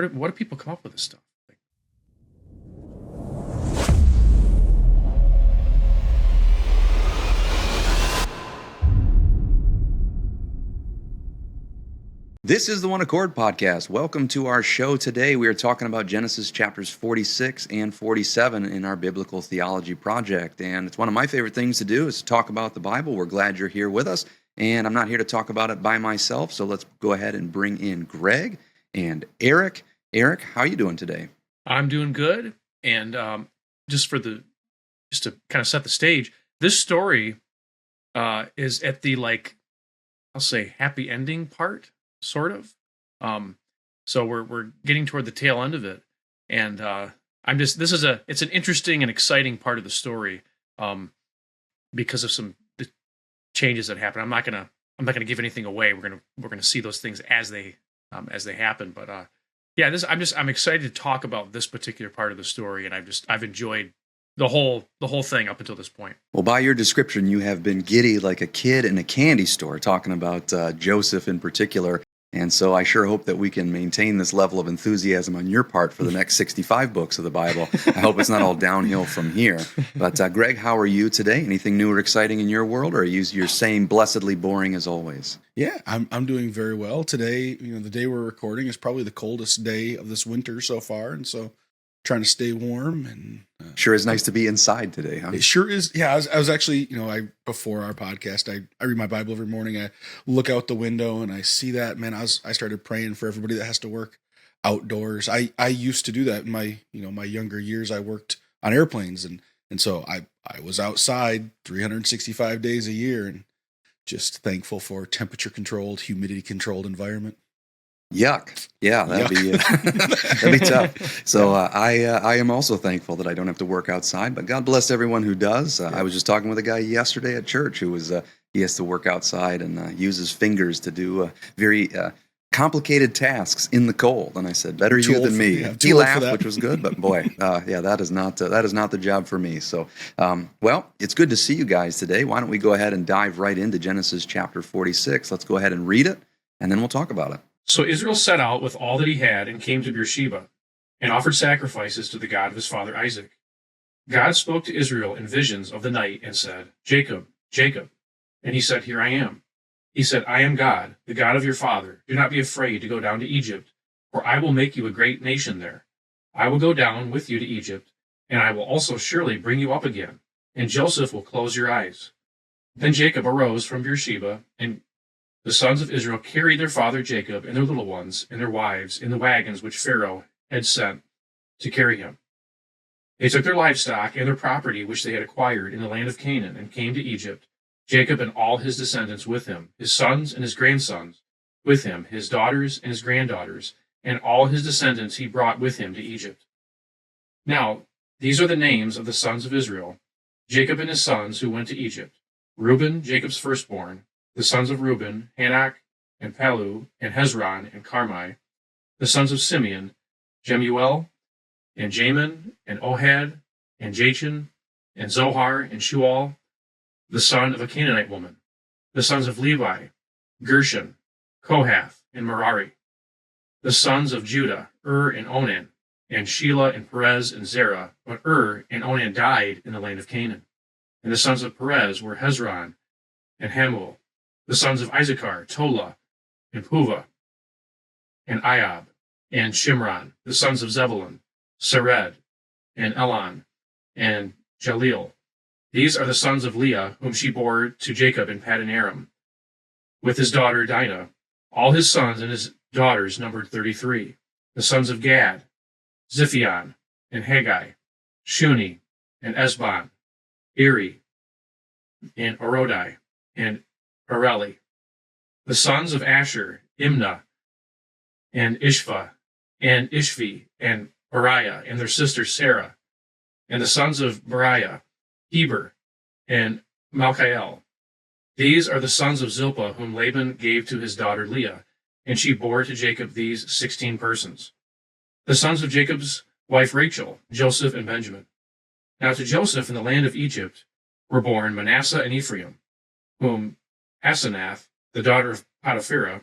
what do people come up with this stuff? This is the One Accord Podcast. Welcome to our show today. We are talking about Genesis chapters 46 and 47 in our Biblical Theology project. And it's one of my favorite things to do is to talk about the Bible. We're glad you're here with us. And I'm not here to talk about it by myself. So let's go ahead and bring in Greg and Eric. Eric, how are you doing today? I'm doing good. And just to kind of set the stage, this story is at the, I'll say, happy ending part. Sort of. So we're getting toward the tail end of it, and it's an interesting and exciting part of the story, because of some changes that happen. I'm not gonna give anything away. We're gonna see those things as they happen. But I'm excited to talk about this particular part of the story, and I've enjoyed the whole thing up until this point. Well, by your description, you have been giddy like a kid in a candy store talking about Joseph in particular. And so I sure hope that we can maintain this level of enthusiasm on your part for the next 65 books of the Bible. I hope it's not all downhill from here. But Greg, how are you today? Anything new or exciting in your world, or are you your same blessedly boring as always? Yeah, I'm doing very well today. The day we're recording is probably the coldest day of this winter so far, and so trying to stay warm. And sure is nice to be inside today, huh? It sure is. Yeah, I was actually, before our podcast, I read my Bible every morning. I look out the window and I see that. Man, I started praying for everybody that has to work outdoors. I used to do that in my younger years. I worked on airplanes, and so I was outside 365 days a year, and just thankful for temperature controlled, humidity controlled environment. Yuck. Yeah, that'd be tough. So I am also thankful that I don't have to work outside, but God bless everyone who does. I was just talking with a guy yesterday at church who was he has to work outside and use his fingers to do very complicated tasks in the cold. And I said, better you than me. He laughed, which was good, but boy, that is not the job for me. So, well, it's good to see you guys today. Why don't we go ahead and dive right into Genesis chapter 46? Let's go ahead and read it, and then we'll talk about it. So Israel set out with all that he had and came to Beersheba, and offered sacrifices to the God of his father Isaac. God spoke to Israel in visions of the night and said, Jacob, Jacob. And he said, Here I am. He said, I am God, the God of your father. Do not be afraid to go down to Egypt, for I will make you a great nation there. I will go down with you to Egypt, and I will also surely bring you up again, and Joseph will close your eyes. Then Jacob arose from Beersheba, and the sons of Israel carried their father Jacob and their little ones and their wives in the wagons which Pharaoh had sent to carry him. They took their livestock and their property which they had acquired in the land of Canaan and came to Egypt, Jacob and all his descendants with him, his sons and his grandsons with him, his daughters and his granddaughters, and all his descendants he brought with him to Egypt. Now, these are the names of the sons of Israel, Jacob and his sons who went to Egypt: Reuben, Jacob's firstborn, the sons of Reuben, Hanok, and Palu, and Hezron, and Carmi. The sons of Simeon, Jemuel, and Jamin, and Ohad, and Jachin, and Zohar, and Shual, the son of a Canaanite woman. The sons of Levi, Gershon, Kohath, and Merari. The sons of Judah, and Onan, and Shelah, and Perez, and Zerah. But and Onan died in the land of Canaan. And the sons of Perez were Hezron, and Hamuel. The sons of Issachar, Tola, and Puvah, and Iab, and Shimron. The sons of Zebulun, Sered, and Elon, and Jaleel. These are the sons of Leah, whom she bore to Jacob in Paddan Aram, with his daughter Dinah. All his sons and his daughters numbered 33. The sons of Gad, Ziphion, and Haggai, Shuni, and Esbon, Eri, and Arodai, and Areli. The sons of Asher, Imnah, and Ishva, and Ishvi, and Beriah, and their sister Sarah. And the sons of Beriah, Heber, and Malchiel. These are the sons of Zilpah, whom Laban gave to his daughter Leah, and she bore to Jacob these 16 persons. The sons of Jacob's wife Rachel, Joseph, and Benjamin. Now to Joseph in the land of Egypt were born Manasseh and Ephraim, whom Asenath, the daughter of Potiphera,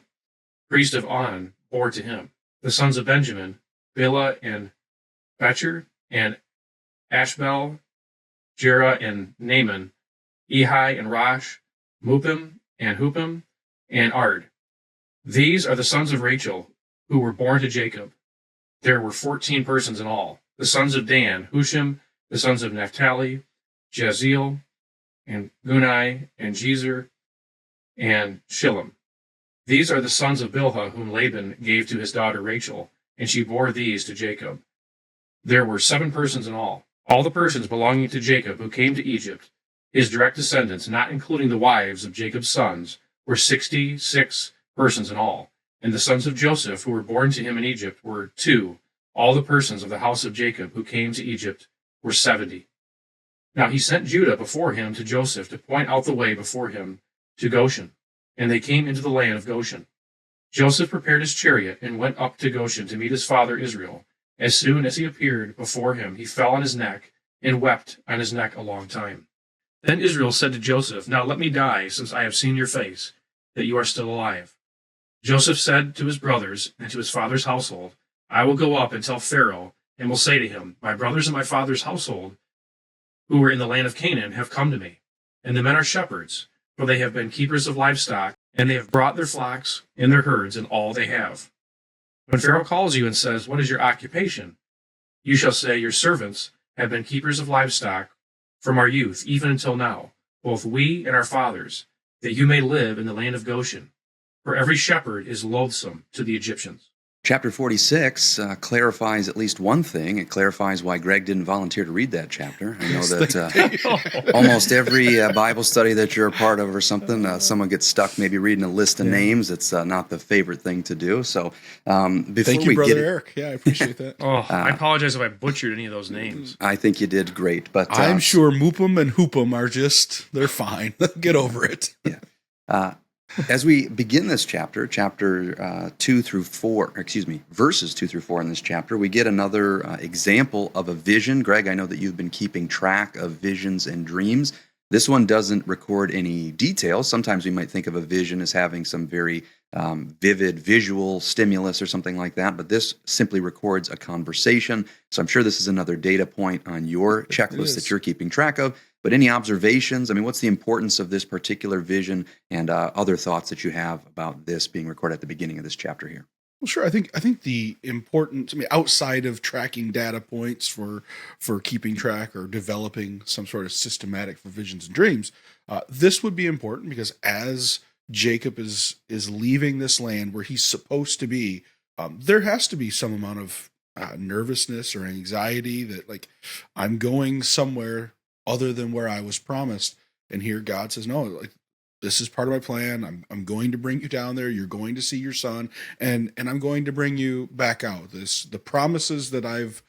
priest of On, bore to him. The sons of Benjamin, Bela and Betcher, and Ashbel, Jerah and Naaman, Ehi and Rosh, Mupim and Hupim, and Ard. These are the sons of Rachel, who were born to Jacob. There were 14 persons in all. The sons of Dan, Hushim, the sons of Naphtali, Jaziel, and Gunai, and Jezer, and Shillem. These are the sons of Bilhah, whom Laban gave to his daughter Rachel, and she bore these to Jacob. There were 7 persons in all. All the persons belonging to Jacob who came to Egypt, his direct descendants, not including the wives of Jacob's sons, were 66 persons in all. And the sons of Joseph, who were born to him in Egypt, were 2. All the persons of the house of Jacob who came to Egypt were 70. Now he sent Judah before him to Joseph to point out the way before him to Goshen, and they came into the land of Goshen. Joseph prepared his chariot and went up to Goshen to meet his father Israel. As soon as he appeared before him, he fell on his neck and wept on his neck a long time. Then Israel said to Joseph, "Now let me die, since I have seen your face, that you are still alive." Joseph said to his brothers and to his father's household, "I will go up and tell Pharaoh, and will say to him, my brothers and my father's household, who were in the land of Canaan, have come to me. And the men are shepherds, for they have been keepers of livestock, and they have brought their flocks and their herds and all they have. When Pharaoh calls you and says, 'What is your occupation?' you shall say, 'Your servants have been keepers of livestock from our youth, even until now, both we and our fathers, that you may live in the land of Goshen. For every shepherd is loathsome to the Egyptians." Chapter 46 clarifies at least one thing. It clarifies why Greg didn't volunteer to read that chapter. I know that almost every Bible study that you're a part of or something, someone gets stuck maybe reading a list of names. It's not the favorite thing to do. So before Thank you, we Brother get Eric. Yeah, I appreciate that. I apologize if I butchered any of those names. I think you did great. But I'm sure Mupum and Hoopum are they're fine. Get over it. Yeah. As we begin this chapter, verses 2 through 4 in this chapter, we get another example of a vision. Greg, I know that you've been keeping track of visions and dreams. This one doesn't record any details. Sometimes we might think of a vision as having some very vivid visual stimulus or something like that, but this simply records a conversation. So I'm sure this is another data point on your checklist that you're keeping track of. But any observations? I mean, what's the importance of this particular vision and other thoughts that you have about this being recorded at the beginning of this chapter here? Well, sure. I think the importance, outside of tracking data points for keeping track or developing some sort of systematic for visions and dreams, this would be important because as Jacob is leaving this land where he's supposed to be, there has to be some amount of nervousness or anxiety that, like, I'm going somewhere other than where I was promised. And here God says, no, like, this is part of my plan. I'm going to bring you down there. You're going to see your son, and I'm going to bring you back out. The promises that I've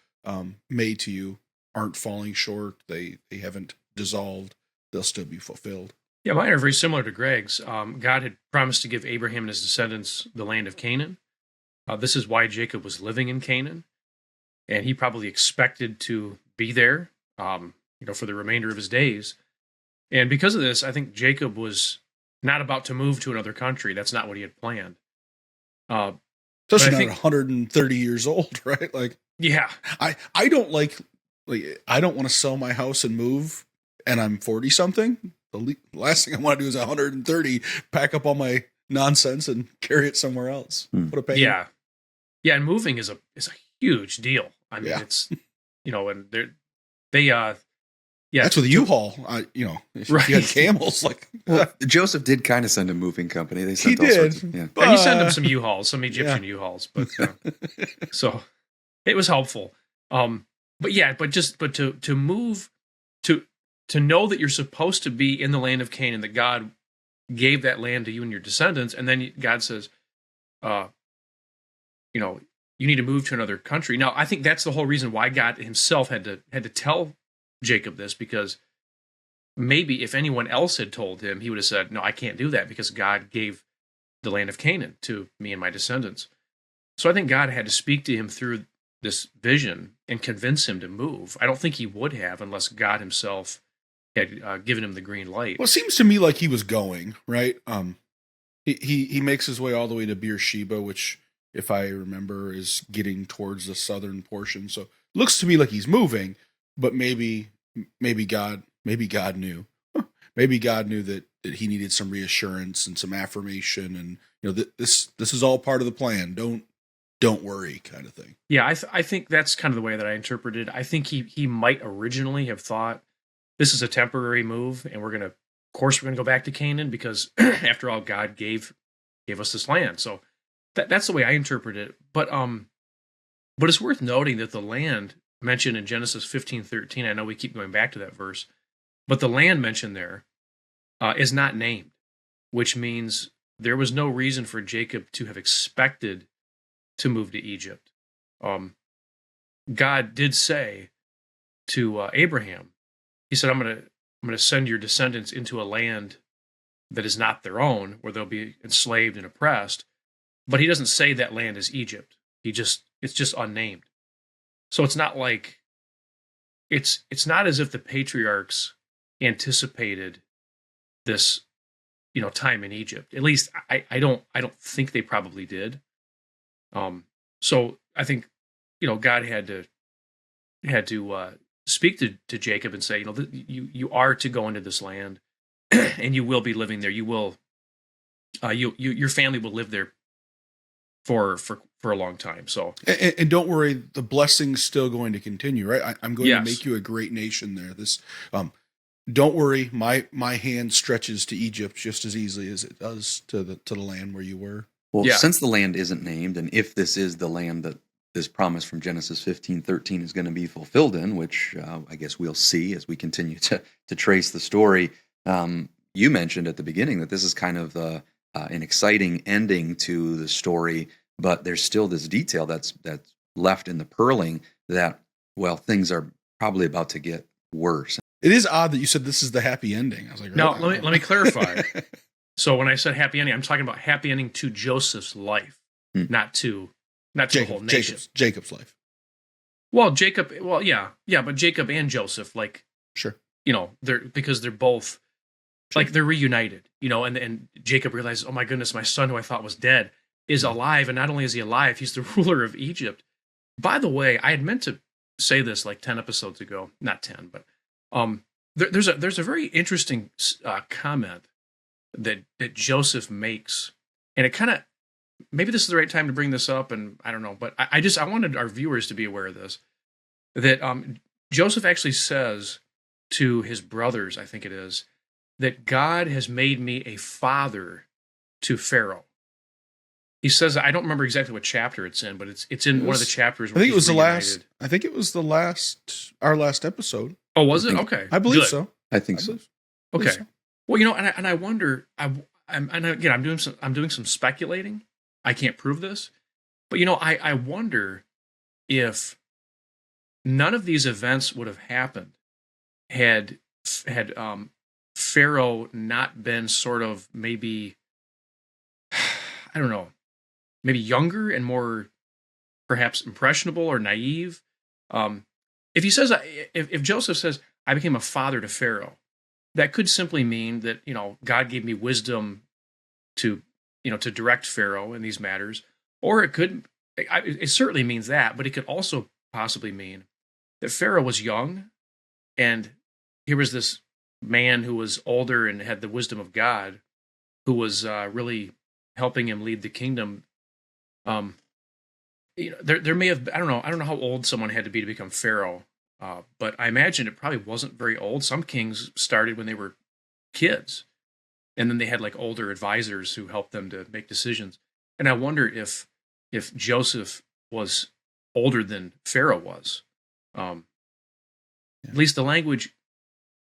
made to you aren't falling short. They haven't dissolved. They'll still be fulfilled. Yeah, mine are very similar to Greg's. God had promised to give Abraham and his descendants the land of Canaan. This is why Jacob was living in Canaan, and he probably expected to be there, for the remainder of his days. And because of this, I think Jacob was not about to move to another country. That's not what he had planned. Especially not 130 years old, right? Like, yeah, I don't I don't want to sell my house and move, and I'm 40 something. The last thing I want to do is 130, pack up all my nonsense and carry it somewhere else. What a pain. Yeah, and moving is a huge deal. I mean, it's and they that's with a U-Haul. If you had camels, Joseph did kind of send a moving company. They he sent all did. sorts of, yeah. But he sent him some U-Hauls, some Egyptian U-Hauls, but so it was helpful. But to move to know that you're supposed to be in the land of Canaan, that God gave that land to you and your descendants, and then God says, you need to move to another country. Now, I think that's the whole reason why God himself had to tell Jacob this, because maybe if anyone else had told him, he would have said, no, I can't do that because God gave the land of Canaan to me and my descendants. So I think God had to speak to him through this vision and convince him to move. I don't think he would have unless God himself had given him the green light. Well, it seems to me like he was going, right? He makes his way all the way to Beersheba, which if I remember, is getting towards the southern portion. So it looks to me like he's moving, but maybe God knew. Maybe God knew that he needed some reassurance and some affirmation, and this is all part of the plan. Don't worry, kind of thing. Yeah, I think that's kind of the way that I interpreted. I think he might originally have thought this is a temporary move, and we're gonna go back to Canaan because after all, God gave us this land. So that's the way I interpret it. But it's worth noting that the land mentioned in Genesis 15:13, I know we keep going back to that verse, but the land mentioned there is not named, which means there was no reason for Jacob to have expected to move to Egypt. God did say to Abraham, he said, I'm going to send your descendants into a land that is not their own, where they'll be enslaved and oppressed. But he doesn't say that land is Egypt. It's just unnamed. So it's not like it's not as if the patriarchs anticipated this, time in Egypt. At least I don't think they probably did. So I think, God had to speak to Jacob and say, you are to go into this land, and you will be living there. You will, your family will live there for a long time. So and don't worry, the blessing's still going to continue, right? I'm going to make you a great nation there. This, don't worry, my hand stretches to Egypt just as easily as it does to the land where you were. Well, since the land isn't named, and if this is the land that this promise from Genesis 15:13 is going to be fulfilled in, which I guess we'll see as we continue to trace the story. You mentioned at the beginning that this is kind of an exciting ending to the story, but there's still this detail that's left in the purling that, well, things are probably about to get worse. It is odd that you said this is the happy ending. I was like, no, let me clarify. So when I said happy ending, I'm talking about happy ending to Joseph's life, not to the whole nation. Jacob's life. Well, Jacob. Well, yeah, but Jacob and Joseph, sure, because they're both they're reunited, and Jacob realizes, oh my goodness, my son who I thought was dead is alive, and not only is he alive, he's the ruler of Egypt. By the way, I had meant to say this 10 episodes ago, not 10, but there's a very interesting comment that Joseph makes, and it kind of, maybe this is the right time to bring this up, and I don't know, but I wanted our viewers to be aware of this, that Joseph actually says to his brothers, I think it is, that God has made me a father to Pharaoh. He says, I don't remember exactly what chapter it's in, but it's in one of the chapters where I think it was our last episode. Oh, was it? Okay. I believe so. I think so. Okay. Well, and I wonder, I'm doing some speculating. I can't prove this, but I wonder if none of these events would have happened had Pharaoh not been sort of maybe, I don't know, maybe younger and more perhaps impressionable or naive. If he says, if Joseph says, I became a father to Pharaoh, that could simply mean that, God gave me wisdom to direct Pharaoh in these matters. Or it certainly means that, but it could also possibly mean that Pharaoh was young, and here was this man who was older and had the wisdom of God, who was really helping him lead the kingdom. There may have, I don't know how old someone had to be become Pharaoh, but I imagine it probably wasn't very old. Some kings started when they were kids, and then they had older advisors who helped them to make decisions. And I wonder if Joseph was older than Pharaoh was. At least the language,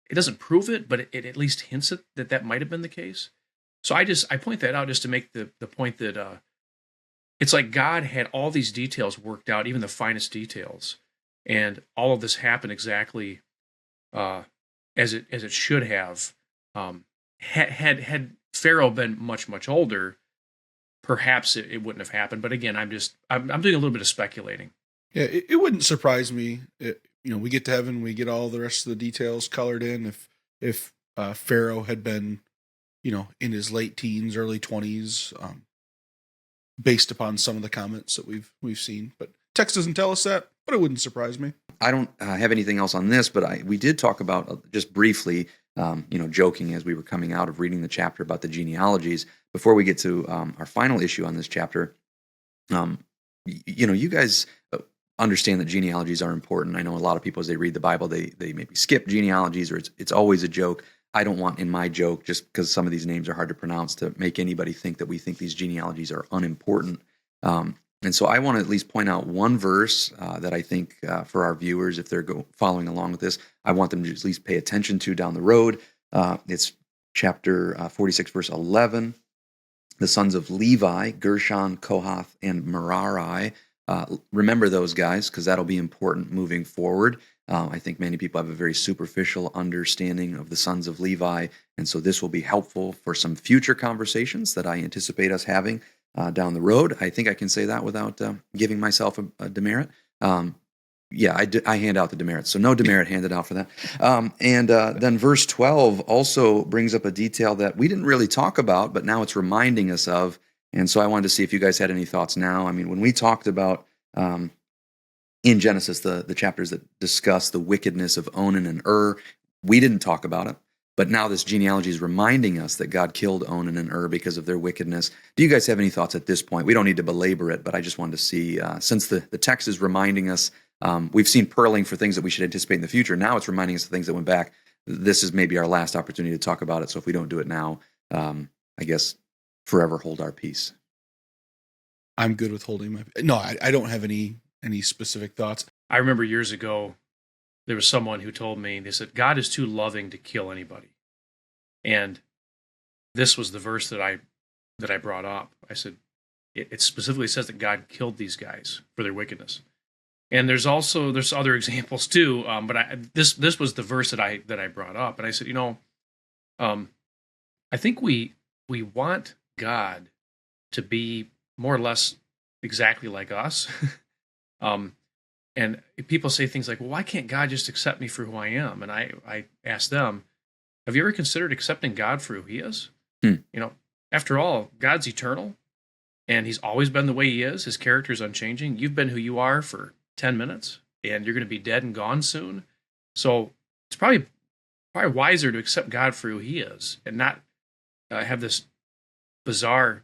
it doesn't prove it, but it at least hints at that might have been the case. So I point that out just to make the point that it's like God had all these details worked out, even the finest details, and all of this happened exactly as it should have. Had Pharaoh been much older, perhaps it wouldn't have happened. But again, I'm doing a little bit of speculating. Yeah, it wouldn't surprise me. We get to heaven, we get all the rest of the details colored in. If Pharaoh had been, in his late teens, early 20s, based upon some of the comments that we've seen. But text doesn't tell us that, but it wouldn't surprise me. I don't have anything else on this, but we did talk about just briefly, joking as we were coming out of reading the chapter about the genealogies. Before we get to our final issue on this chapter, you guys understand that genealogies are important. I know a lot of people, as they read the Bible, they maybe skip genealogies, or it's always a joke. I don't want in my joke, just because some of these names are hard to pronounce, to make anybody think that we think these genealogies are unimportant. And so I want to at least point out one verse that I think for our viewers, if they're following along with this, I want them to at least pay attention to down the road. It's chapter 46, verse 11. The sons of Levi, Gershon, Kohath, and Merari. Remember those guys, because that'll be important moving forward. I think many people have a very superficial understanding of the sons of Levi, and so this will be helpful for some future conversations that I anticipate us having down the road. I think I can say that without giving myself a demerit. I hand out the demerits, so no demerit handed out for that. Then verse 12 also brings up a detail that we didn't really talk about, but now it's reminding us of. And so I wanted to see if you guys had any thoughts now. I mean, when we talked about in Genesis, the chapters that discuss the wickedness of Onan and we didn't talk about it. But now this genealogy is reminding us that God killed Onan and because of their wickedness. Do you guys have any thoughts at this point? We don't need to belabor it, but I just wanted to see, since the text is reminding us, we've seen pearling for things that we should anticipate in the future. Now it's reminding us of things that went back. This is maybe our last opportunity to talk about it. So if we don't do it now, I guess forever hold our peace. I'm good with holding my... No, I don't have any specific thoughts. I remember years ago, there was someone who told me, they said, God is too loving to kill anybody. And this was the verse that I brought up. I said, it specifically says that God killed these guys for their wickedness. And there's other examples too, but this was the verse that I brought up. And I said, I think we want God to be more or less exactly like us. And people say things like, well, why can't God just accept me for who I am? And I ask them, have you ever considered accepting God for who he is? After all, God's eternal, and he's always been the way he is. His character is unchanging. You've been who you are for 10 minutes, and you're going to be dead and gone soon. So it's probably wiser to accept God for who he is and not have this bizarre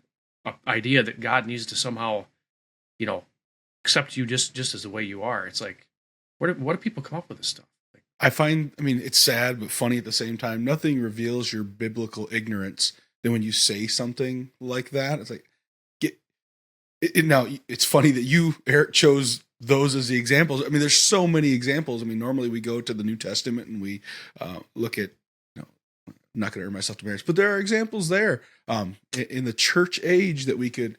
idea that God needs to somehow, accept you just as the way you are. It's like, what do people come up with this stuff? I find, it's sad but funny at the same time. Nothing reveals your biblical ignorance than when you say something like that. It's like, now it's funny that you, Eric, chose those as the examples. There's so many examples. Normally we go to the New Testament and we look at, I'm not going to earn myself to marriage, but there are examples there in the church age that we could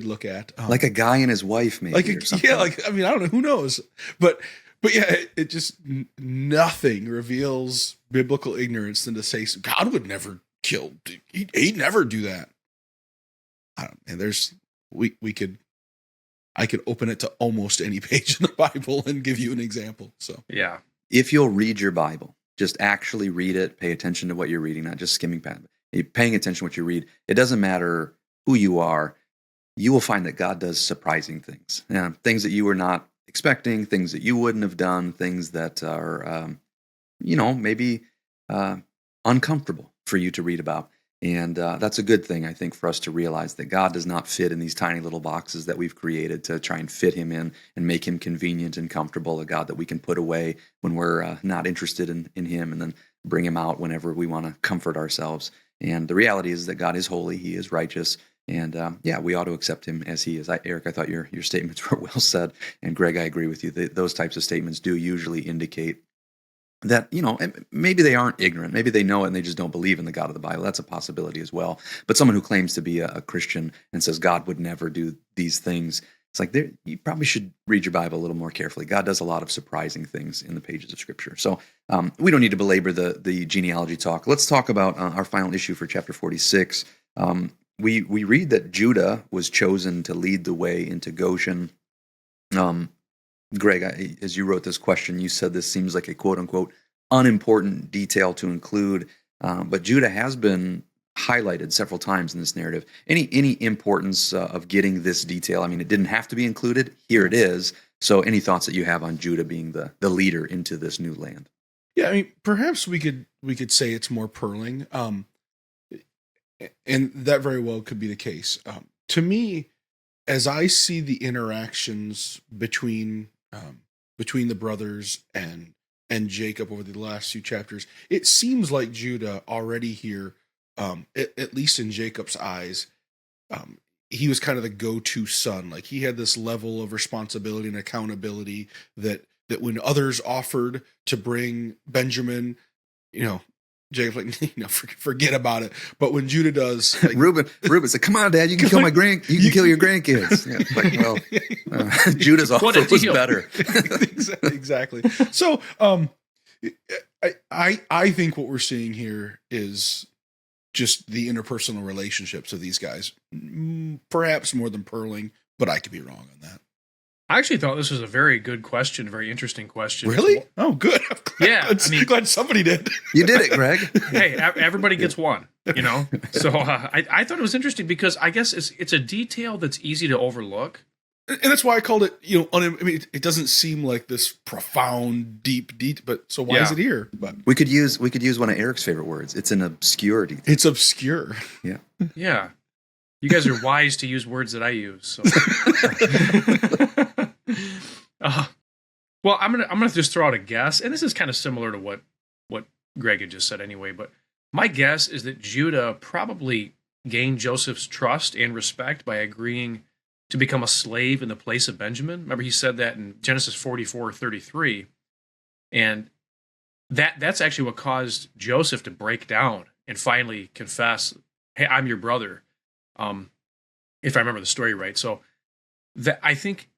look at, like a guy and his wife, maybe. I don't know, who knows, but yeah, it just nothing reveals biblical ignorance than to say God would never kill. He'd never do that. I could open it to almost any page in the Bible and give you an example. So yeah, if you'll read your Bible. Just actually read it, pay attention to what you're reading, not just skimming past it. Paying attention to what you read. It doesn't matter who you are. You will find that God does surprising things. Things that you were not expecting, things that you wouldn't have done, things that are, maybe uncomfortable for you to read about. And that's a good thing, I think, for us to realize that God does not fit in these tiny little boxes that we've created to try and fit him in and make him convenient and comfortable, a God that we can put away when we're not interested in him and then bring him out whenever we want to comfort ourselves. And the reality is that God is holy, he is righteous, and we ought to accept him as he is. Eric, I thought your statements were well said, and Greg, I agree with you. Those types of statements do usually indicate that, maybe they aren't ignorant. Maybe they know it and they just don't believe in the God of the Bible. That's a possibility as well. But someone who claims to be a Christian and says God would never do these things, it's like you probably should read your Bible a little more carefully. God does a lot of surprising things in the pages of Scripture. So we don't need to belabor the genealogy talk. Let's talk about our final issue for chapter 46. We read that Judah was chosen to lead the way into Goshen. Greg, as you wrote this question, you said this seems like a quote-unquote unimportant detail to include, but Judah has been highlighted several times in this narrative. Any importance of getting this detail? I mean, it didn't have to be included. Here it is. So any thoughts that you have on Judah being the leader into this new land? Yeah, I mean, perhaps we could say it's more pearling, and that very well could be the case. To me, as I see the interactions between the brothers and Jacob over the last few chapters, it seems like Judah already here, at least in Jacob's eyes, he was kind of the go-to son. Like, he had this level of responsibility and accountability that when others offered to bring Benjamin, Jacob's like, forget about it. But when Judah does, like, Reuben said, "Come on, Dad, you can kill you can kill your grandkids." Yeah, like, Judah's offer was better. Exactly. So, I think what we're seeing here is just the interpersonal relationships of these guys, perhaps more than pearling, but I could be wrong on that. I actually thought this was a very good question, very interesting question. Really? Oh, good. Yeah, glad somebody did. You did it, Greg. Hey, everybody gets one, So I thought it was interesting because I guess it's a detail that's easy to overlook. And that's why I called it, it doesn't seem like this profound, deep, but so why is it here? But we could use one of Eric's favorite words. It's an obscurity. It's obscure. Yeah. Yeah. You guys are wise to use words that I use. So. Well, I'm gonna just throw out a guess, and this is kind of similar to what Greg had just said anyway. But my guess is that Judah probably gained Joseph's trust and respect by agreeing to become a slave in the place of Benjamin. Remember, he said that in Genesis 44:33, and that's actually what caused Joseph to break down and finally confess, "Hey, I'm your brother." If I remember the story right. So that I think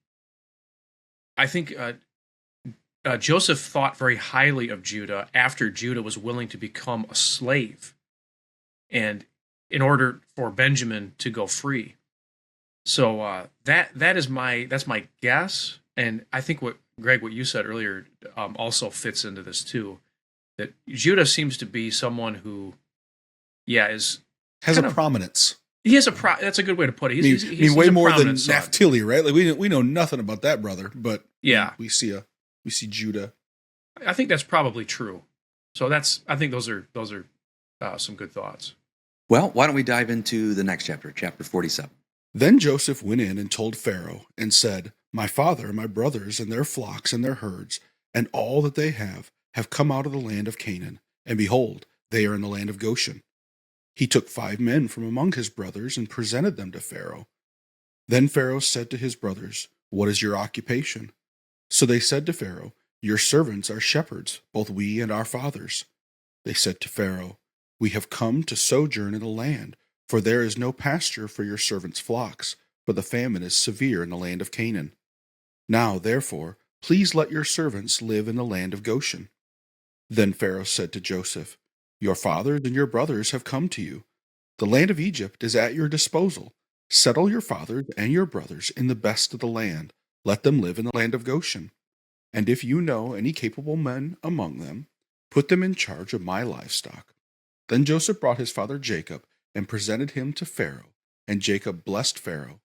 Joseph thought very highly of Judah after Judah was willing to become a slave, and in order for Benjamin to go free. So that's my guess, and I think what you said earlier also fits into this too. That Judah seems to be someone who, has a prominence. He has that's a good way to put it. He's way a more than son. Naphtali, right? Like we know nothing about that brother, but we see Judah. I think that's probably true. So I think those are some good thoughts. Well, why don't we dive into the next chapter, chapter 47? Then Joseph went in and told Pharaoh and said, "My father and my brothers and their flocks and their herds and all that they have come out of the land of Canaan, and behold, they are in the land of Goshen." He took 5 men from among his brothers and presented them to Pharaoh. Then Pharaoh said to his brothers, "What is your occupation?" So they said to Pharaoh, "Your servants are shepherds, both we and our fathers." They said to Pharaoh, "We have come to sojourn in the land, for there is no pasture for your servants' flocks, for the famine is severe in the land of Canaan. Now, therefore, please let your servants live in the land of Goshen." Then Pharaoh said to Joseph, "Your fathers and your brothers have come to you. The land of Egypt is at your disposal. Settle your fathers and your brothers in the best of the land. Let them live in the land of Goshen. And if you know any capable men among them, put them in charge of my livestock." Then Joseph brought his father Jacob and presented him to Pharaoh, and Jacob blessed Pharaoh.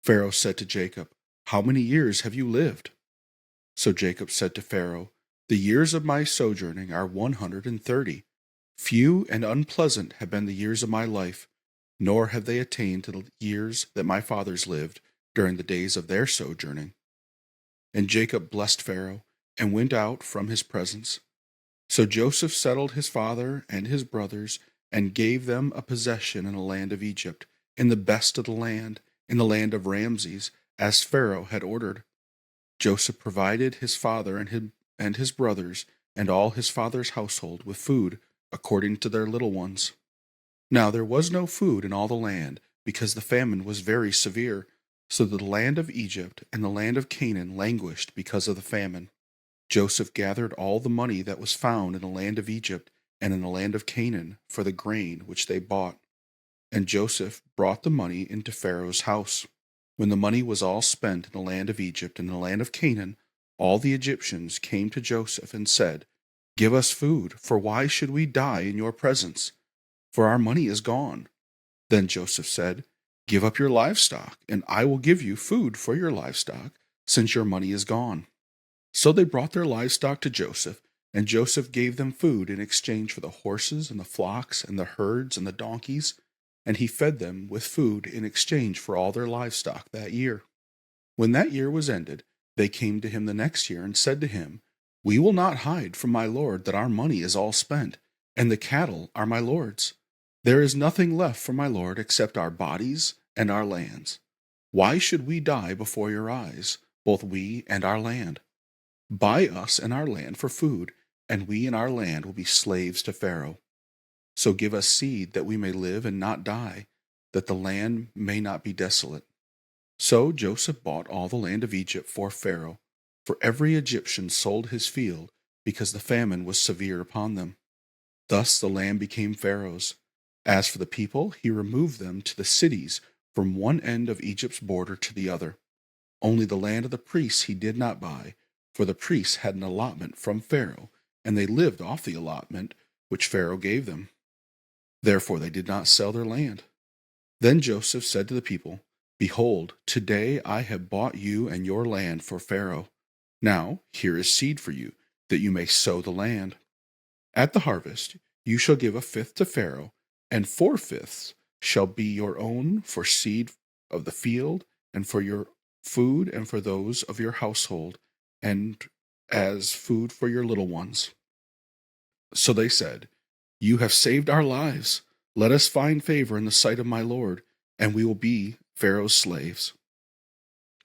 Pharaoh said to Jacob, "How many years have you lived?" So Jacob said to Pharaoh, "The years of my sojourning are 130. Few and unpleasant have been the years of my life, nor have they attained to the years that my fathers lived during the days of their sojourning." And Jacob blessed Pharaoh and went out from his presence. So Joseph settled his father and his brothers and gave them a possession in the land of Egypt, in the best of the land, in the land of Ramses, as Pharaoh had ordered. Joseph provided his father and his brothers and all his father's household with food according to their little ones. Now there was no food in all the land, because the famine was very severe, so that the land of Egypt and the land of Canaan languished because of the famine. Joseph gathered all the money that was found in the land of Egypt and in the land of Canaan for the grain which they bought. And Joseph brought the money into Pharaoh's house. When the money was all spent in the land of Egypt and the land of Canaan, all the Egyptians came to Joseph and said, "Give us food, for why should we die in your presence?" for our money is gone." Then Joseph said, "Give up your livestock, and I will give you food for your livestock, since your money is gone." So they brought their livestock to Joseph, and Joseph gave them food in exchange for the horses and the flocks and the herds and the donkeys, and he fed them with food in exchange for all their livestock that year. When that year was ended, they came to him the next year and said to him, "We will not hide from my lord that our money is all spent, and the cattle are my lord's. There is nothing left for my lord except our bodies and our lands. Why should we die before your eyes, both we and our land? Buy us and our land for food, and we and our land will be slaves to Pharaoh. So give us seed that we may live and not die, that the land may not be desolate." So Joseph bought all the land of Egypt for Pharaoh, for every Egyptian sold his field, because the famine was severe upon them. Thus the land became Pharaoh's. As for the people, he removed them to the cities from one end of Egypt's border to the other. Only the land of the priests he did not buy, for the priests had an allotment from Pharaoh, and they lived off the allotment which Pharaoh gave them. Therefore they did not sell their land. Then Joseph said to the people, "Behold, today I have bought you and your land for Pharaoh. Now here is seed for you, that you may sow the land. At the harvest you shall give a fifth to Pharaoh, and 4/5 shall be your own for seed of the field, and for your food, and for those of your household, and as food for your little ones." So they said, "You have saved our lives. Let us find favor in the sight of my lord, and we will be Pharaoh's slaves."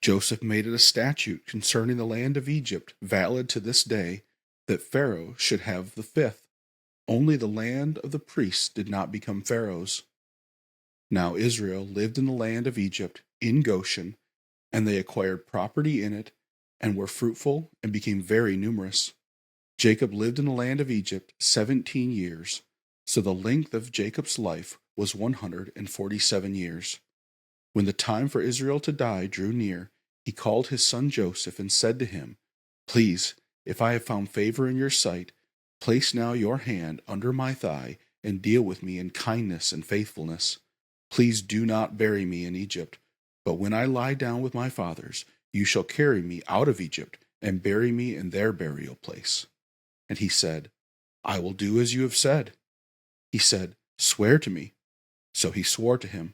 Joseph made it a statute concerning the land of Egypt, valid to this day, that Pharaoh should have the fifth. Only the land of the priests did not become Pharaoh's. Now Israel lived in the land of Egypt, in Goshen, and they acquired property in it, and were fruitful, and became very numerous. Jacob lived in the land of Egypt 17 years, so the length of Jacob's life was 147 years. When the time for Israel to die drew near, he called his son Joseph and said to him, "Please, if I have found favor in your sight, place now your hand under my thigh and deal with me in kindness and faithfulness. Please do not bury me in Egypt, but when I lie down with my fathers, you shall carry me out of Egypt and bury me in their burial place." And he said, "I will do as you have said." He said, "Swear to me." So he swore to him.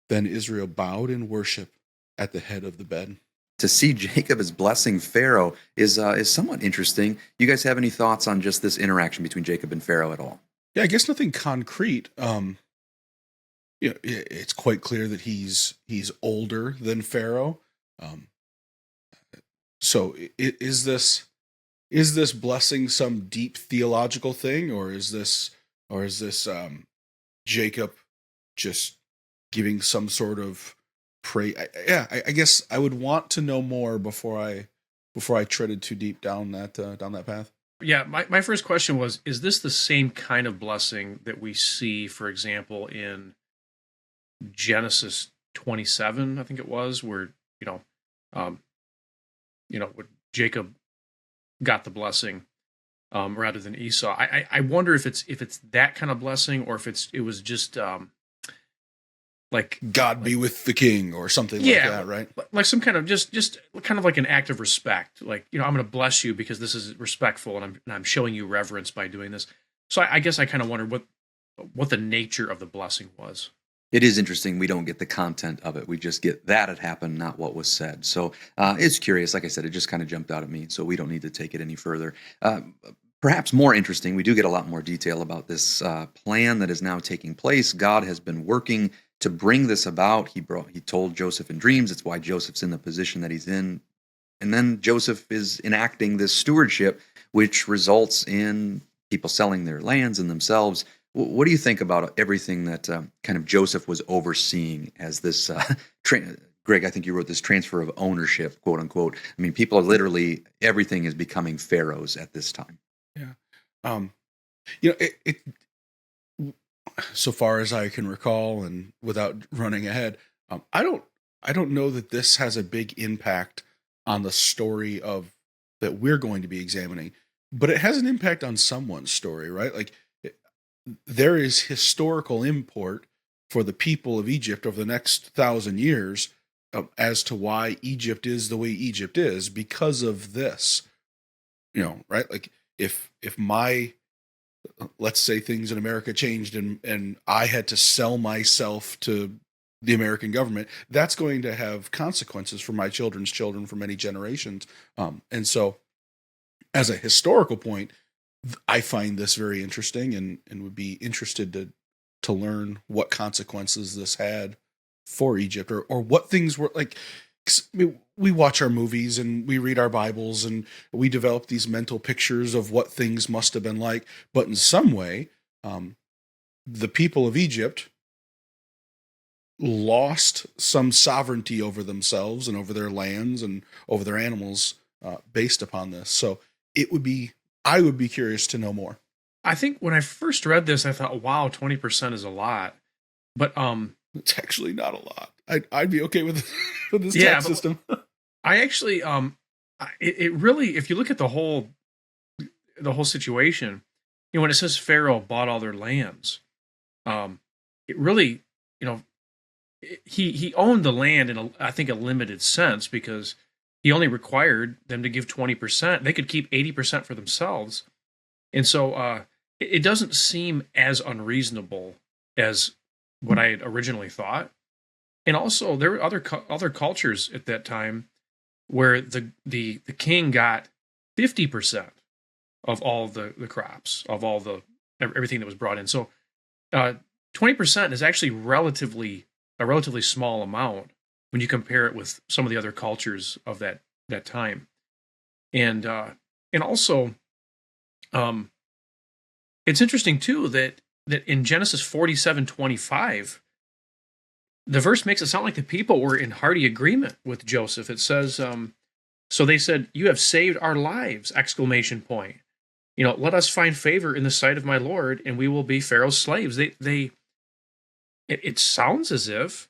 Then Israel bowed in worship at the head of the bed. To see Jacob as blessing Pharaoh is somewhat interesting. You guys have any thoughts on just this interaction between Jacob and Pharaoh at all? Yeah, I guess nothing concrete. It's quite clear that he's older than Pharaoh. So is this blessing some deep theological thing, or is this Jacob just giving some sort of pray? I guess I would want to know more before I treaded too deep down that path. Yeah, my first question was, is this the same kind of blessing that we see, for example, in Genesis 27, I think it was, where, when Jacob got the blessing rather than Esau. I wonder if it's that kind of blessing, or if it was just like God be with the king or something like that, right? Like some kind of just kind of like an act of respect. Like, I'm going to bless you because this is respectful, and I'm showing you reverence by doing this. So I guess I kind of wonder what the nature of the blessing was. It is interesting. We don't get the content of it. We just get that it happened, not what was said. So it's curious. Like I said, it just kind of jumped out at me. So we don't need to take it any further. Perhaps more interesting, we do get a lot more detail about this plan that is now taking place. God has been working to bring this about. He told Joseph in dreams. It's why Joseph's in the position that he's in. And then Joseph is enacting this stewardship, which results in people selling their lands and themselves. What do you think about everything that kind of Joseph was overseeing as this, Greg, I think you wrote this transfer of ownership, quote unquote. I mean, people are literally, everything is becoming Pharaoh's at this time. Yeah. It so far as I can recall, and without running ahead, I don't know that this has a big impact on the story that we're going to be examining, but it has an impact on someone's story, right? Like, there is historical import for the people of Egypt over the next 1,000 years as to why Egypt is the way Egypt is because of this. Right? Like if my, let's say things in America changed and I had to sell myself to the American government, that's going to have consequences for my children's children for many generations. And so as a historical point, I find this very interesting and would be interested to learn what consequences this had for Egypt or what things were like. We watch our movies and we read our Bibles and we develop these mental pictures of what things must have been like. But in some way, the people of Egypt lost some sovereignty over themselves and over their lands and over their animals based upon this. So I would be curious to know more. I think when I first read this, I thought, wow, 20% is a lot. But it's actually not a lot. I'd be okay with this tax system. I actually, it really, if you look at the whole situation, when it says Pharaoh bought all their lands, it really, he owned the land in I think a limited sense because he only required them to give 20%. They could keep 80% for themselves. And so it doesn't seem as unreasonable as what I had originally thought. And also, there were other cultures at that time where the king got 50% of all the crops, of all everything that was brought in. So 20% is actually a relatively small amount when you compare it with some of the other cultures of that time. And also, it's interesting too that in Genesis 47:25, the verse makes it sound like the people were in hearty agreement with Joseph. It says, so they said, "You have saved our lives!" ! Let us find favor in the sight of my Lord, and we will be Pharaoh's slaves. It sounds as if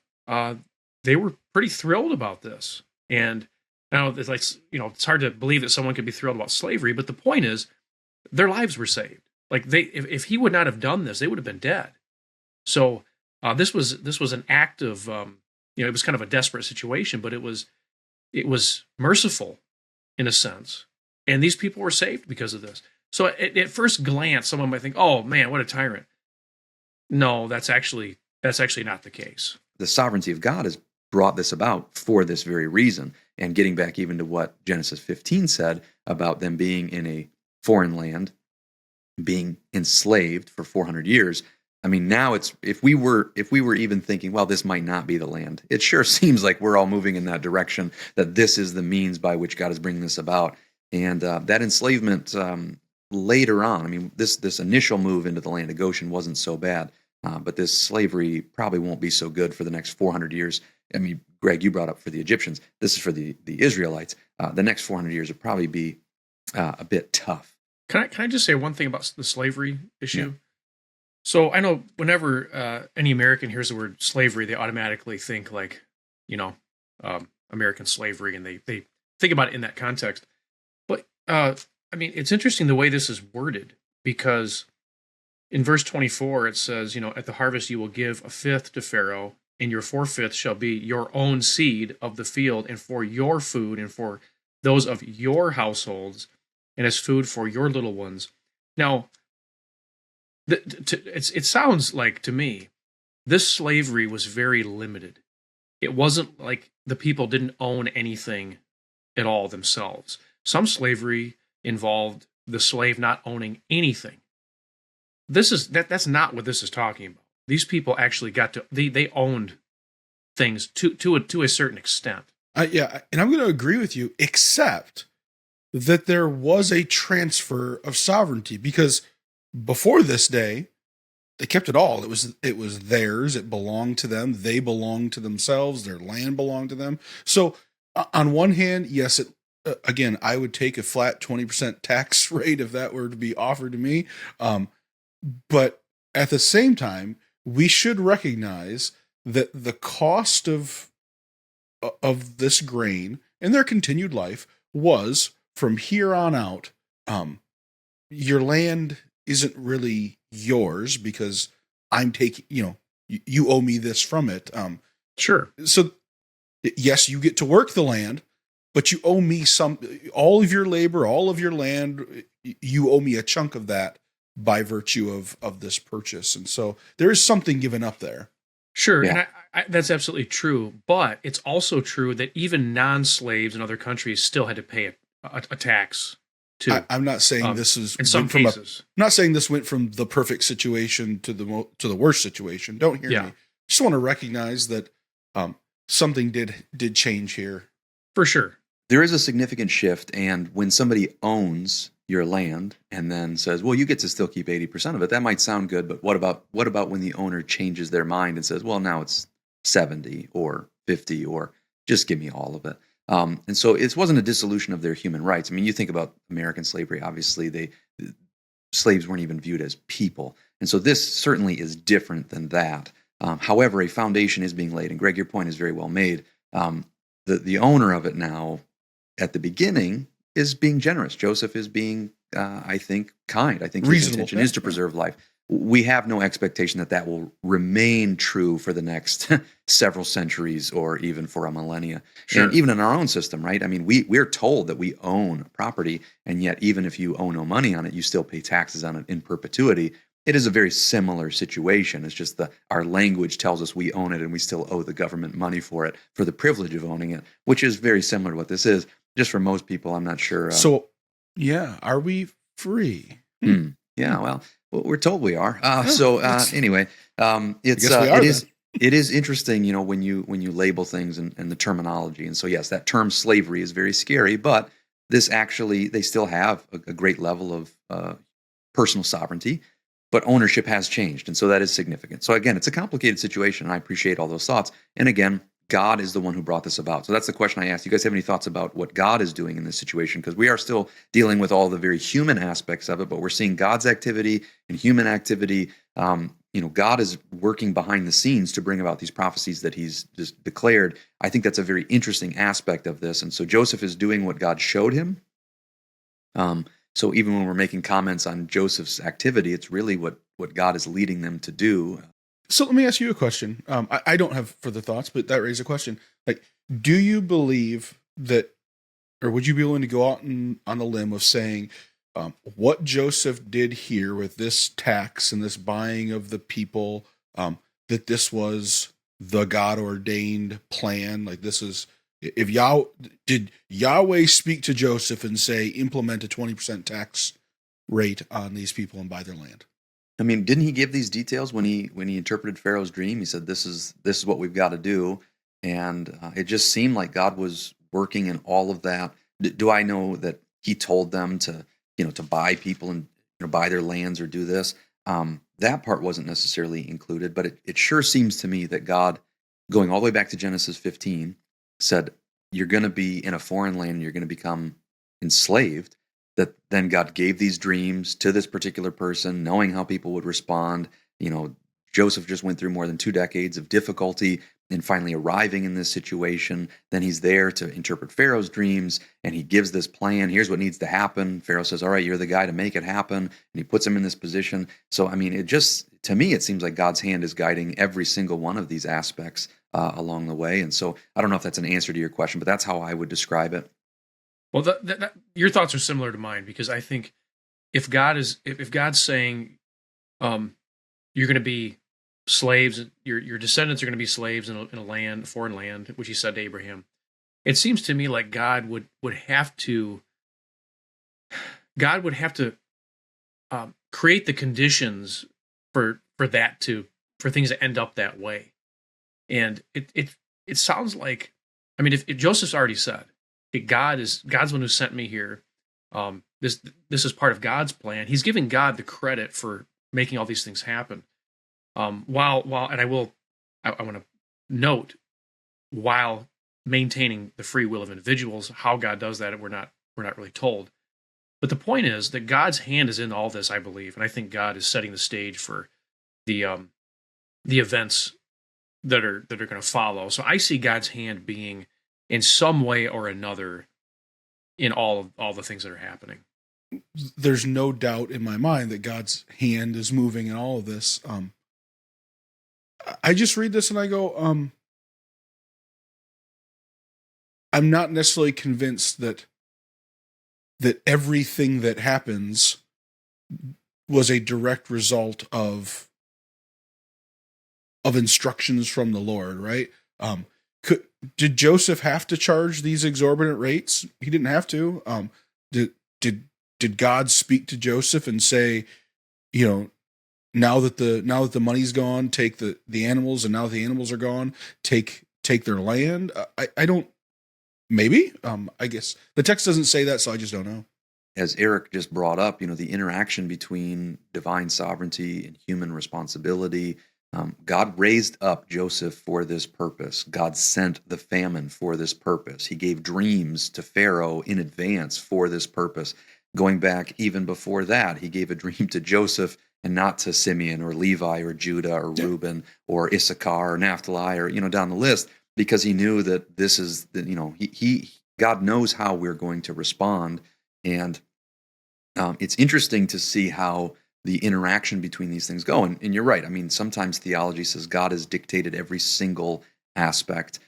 they were pretty thrilled about this. And now it's like, it's hard to believe that someone could be thrilled about slavery, but the point is, their lives were saved. Like if he would not have done this, they would have been dead. So this was an act of, it was kind of a desperate situation, but it was merciful in a sense. And these people were saved because of this. So at first glance, someone might think, "Oh man, what a tyrant." No, that's actually not the case. The sovereignty of God has brought this about for this very reason. And getting back even to what Genesis 15 said about them being in a foreign land, being enslaved for 400 years. I mean, now it's if we were even thinking, well, this might not be the land. It sure seems like we're all moving in that direction, that this is the means by which God is bringing this about. And that enslavement later on, I mean, this initial move into the land of Goshen wasn't so bad, but this slavery probably won't be so good for the next 400 years. I mean, Greg, you brought up for the Egyptians. This is for the Israelites. The next 400 years would probably be a bit tough. Can I just say one thing about the slavery issue? Yeah. So I know whenever any American hears the word slavery, they automatically think like, American slavery, and they think about it in that context. But I mean, it's interesting the way this is worded, because in verse 24 it says, at the harvest you will give a fifth to Pharaoh, and your 4/5 shall be your own seed of the field, and for your food, and for those of your households, and as food for your little ones. Now, it sounds like to me this slavery was very limited. It wasn't like the people didn't own anything at all themselves. Some slavery involved the slave not owning anything. That's not what this is talking about. These people actually they owned things to a certain extent. Yeah, and I'm going to agree with you, except that there was a transfer of sovereignty, because before this day, they kept it all. It was theirs. It belonged to them. They belonged to themselves. Their land belonged to them. So on one hand, yes, again, I would take a flat 20% tax rate if that were to be offered to me. But at the same time, we should recognize that the cost of this grain and their continued life was, from here on out, your land isn't really yours because I'm taking, you owe me this from it. Sure. So yes, you get to work the land, but you owe me all of your labor, all of your land. You owe me a chunk of that by virtue of this purchase. And so there is something given up there. Sure. Yeah. And that's absolutely true. But it's also true that even non-slaves in other countries still had to pay a tax too. I'm not saying this is in some cases. I'm not saying this went from the perfect situation to the worst situation. Don't hear me. Just want to recognize that something did change here. For sure. There is a significant shift, and when somebody owns your land and then says, well, you get to still keep 80% of it, that might sound good, but what about when the owner changes their mind and says, well, now it's 70 or 50 or just give me all of it. And so it wasn't a dissolution of their human rights. I mean, you think about American slavery, obviously slaves weren't even viewed as people. And so this certainly is different than that. However, a foundation is being laid, and Greg, your point is very well made. The owner of it now, at the beginning, is being generous. Joseph is being, I think, kind. I think his intention is to preserve life. We have no expectation that will remain true for the next several centuries or even for a millennia. Sure. And even in our own system, right? I mean, we're told that we own property, and yet even if you owe no money on it, you still pay taxes on it in perpetuity. It is a very similar situation. It's just our language tells us we own it and we still owe the government money for it, for the privilege of owning it, which is very similar to what this is. Just for most people, I'm not sure. Are we free? Yeah, well, we're told we are. Anyway, it is interesting, when you label things and the terminology. And so, yes, that term slavery is very scary, but this actually, they still have a great level of personal sovereignty, but ownership has changed. And so that is significant. So again, it's a complicated situation. And I appreciate all those thoughts. And again, God is the one who brought this about. So that's the question I asked. You guys have any thoughts about what God is doing in this situation? Because we are still dealing with all the very human aspects of it, but we're seeing God's activity and human activity. God is working behind the scenes to bring about these prophecies that he's just declared. I think that's a very interesting aspect of this. And so Joseph is doing what God showed him. So even when we're making comments on Joseph's activity, it's really what God is leading them to do. So let me ask you a question. I don't have further thoughts, but that raises a question. Like, do you believe that, or would you be willing to go out on a limb of saying what Joseph did here with this tax and this buying of the people, that this was the God-ordained plan? Like, this is, did Yahweh speak to Joseph and say, implement a 20% tax rate on these people and buy their land? I mean, didn't he give these details when he interpreted Pharaoh's dream? He said, "This is what we've got to do," and it just seemed like God was working in all of that. Do I know that he told them to buy people and buy their lands or do this? That part wasn't necessarily included, but it sure seems to me that God, going all the way back to Genesis 15, said, "You're going to be in a foreign land. And you're going to become enslaved." That then God gave these dreams to this particular person, knowing how people would respond. Joseph just went through more than 2 decades of difficulty and finally arriving in this situation. Then he's there to interpret Pharaoh's dreams, and he gives this plan. Here's what needs to happen. Pharaoh says, all right, you're the guy to make it happen. And he puts him in this position. So, I mean, to me, it seems like God's hand is guiding every single one of these aspects along the way. And so I don't know if that's an answer to your question, but that's how I would describe it. Well, your thoughts are similar to mine, because I think if God's saying you're going to be slaves, your descendants are going to be slaves in a foreign land, which he said to Abraham, it seems to me like God would have to create the conditions for things to end up that way. And it sounds like, I mean, if Joseph's already said, God's one who sent me here. This is part of God's plan. He's giving God the credit for making all these things happen. While and I want to note, while maintaining the free will of individuals, how God does that, we're not really told. But the point is that God's hand is in all this, I believe, and I think God is setting the stage for the events that are going to follow. So I see God's hand being in some way or another in all the things that are happening. there's no doubt in my mind that God's hand is moving in all of this. I just read this and I go, I'm not necessarily convinced that everything that happens was a direct result of instructions from the Lord, right? Did Joseph have to charge these exorbitant rates? He didn't have to. Did God speak to Joseph and say, now that the money's gone, take the animals, and now the animals are gone, take their land? I don't. Maybe. I guess the text doesn't say that, so I just don't know. As Eric just brought up, the interaction between divine sovereignty and human responsibility. God raised up Joseph for this purpose. God sent the famine for this purpose. He gave dreams to Pharaoh in advance for this purpose. Going back even before that, he gave a dream to Joseph and not to Simeon or Levi or Judah or Reuben or Issachar or Naphtali or, down the list, because he knew that this is, God knows how we're going to respond. And it's interesting to see how the interaction between these things go. And you're right. I mean, sometimes theology says God has dictated every single aspect.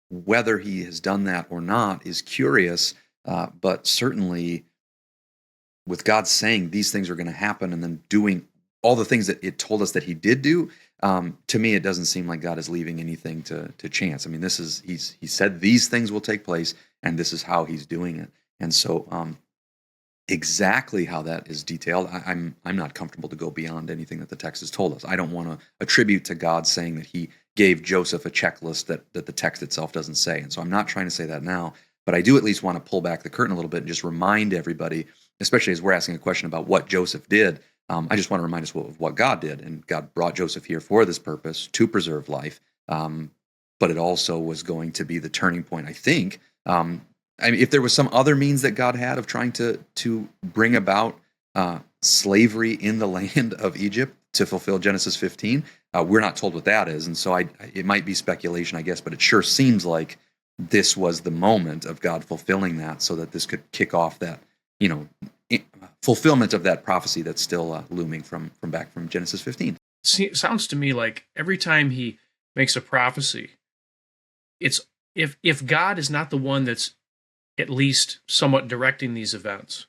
Whether he has done that or not is curious, but certainly with God saying these things are going to happen and then doing all the things that it told us that he did do, to me, it doesn't seem like God is leaving anything to chance. I mean, he said these things will take place, and this is how he's doing it. And so exactly how that is detailed, I'm not comfortable to go beyond anything that the text has told us. I don't want to attribute to God saying that he gave Joseph a checklist that the text itself doesn't say. And so I'm not trying to say that now, but I do at least want to pull back the curtain a little bit and just remind everybody, especially as we're asking a question about what Joseph did. I just want to remind us of what God did. And God brought Joseph here for this purpose, to preserve life. But it also was going to be the turning point, I think. I mean, if there was some other means that God had of trying to bring about slavery in the land of Egypt to fulfill Genesis 15, we're not told what that is. And so it might be speculation, I guess, but it sure seems like this was the moment of God fulfilling that so that this could kick off that, fulfillment of that prophecy that's still looming from Genesis 15. Sounds to me like every time he makes a prophecy, it's if God is not the one that's at least somewhat directing these events,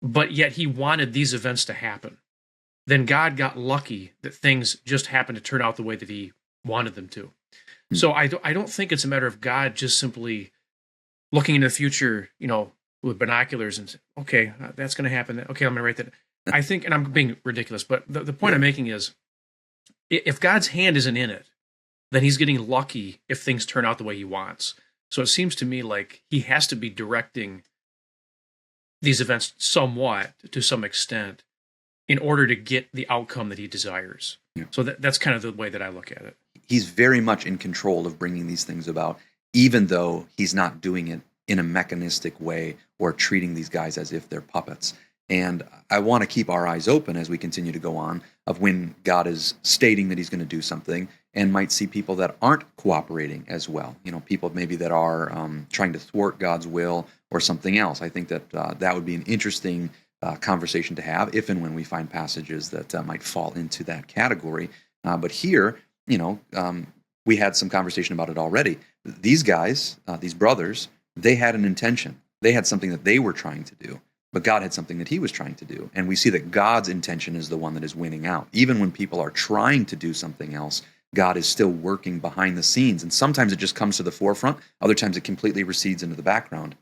but yet he wanted these events to happen, then God got lucky that things just happened to turn out the way that he wanted them to. Mm-hmm. So I don't think it's a matter of God just simply looking into the future, with binoculars and say, okay, that's going to happen. Okay, I'm going to write that. I think, and I'm being ridiculous, but the point I'm making is, if God's hand isn't in it, then he's getting lucky if things turn out the way he wants. So it seems to me like he has to be directing these events somewhat, to some extent, in order to get the outcome that he desires. Yeah. So that's kind of the way that I look at it. He's very much in control of bringing these things about, even though he's not doing it in a mechanistic way or treating these guys as if they're puppets. And I want to keep our eyes open as we continue to go on of when God is stating that he's going to do something, and might see people that aren't cooperating as well. People maybe that are trying to thwart God's will or something else. I think that that would be an interesting conversation to have if and when we find passages that might fall into that category. But here, we had some conversation about it already. These guys, these brothers, they had an intention. They had something that they were trying to do. But God had something that he was trying to do. And we see that God's intention is the one that is winning out. Even when people are trying to do something else, God is still working behind the scenes. And sometimes it just comes to the forefront. Other times it completely recedes into the background.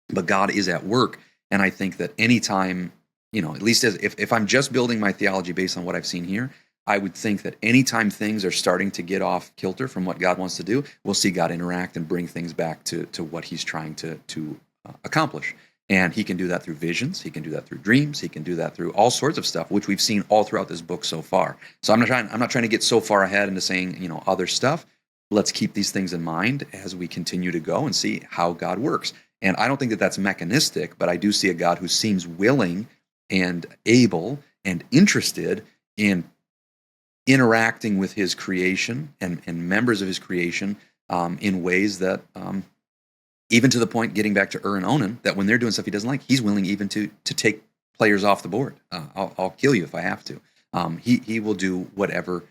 But God is at work. And I think that anytime, at least if I'm just building my theology based on what I've seen here, I would think that anytime things are starting to get off kilter from what God wants to do, we'll see God interact and bring things back to what he's trying to accomplish. And he can do that through visions. He can do that through dreams. He can do that through all sorts of stuff, which we've seen all throughout this book so far. So I'm not trying to get so far ahead into saying, other stuff. Let's keep these things in mind as we continue to go and see how God works. And I don't think that that's mechanistic, but I do see a God who seems willing and able and interested in interacting with his creation and members of his creation in ways that even to the point, getting back to and Onan, that when they're doing stuff he doesn't like, he's willing even to take players off the board. I'll kill you if I have to. He will do whatever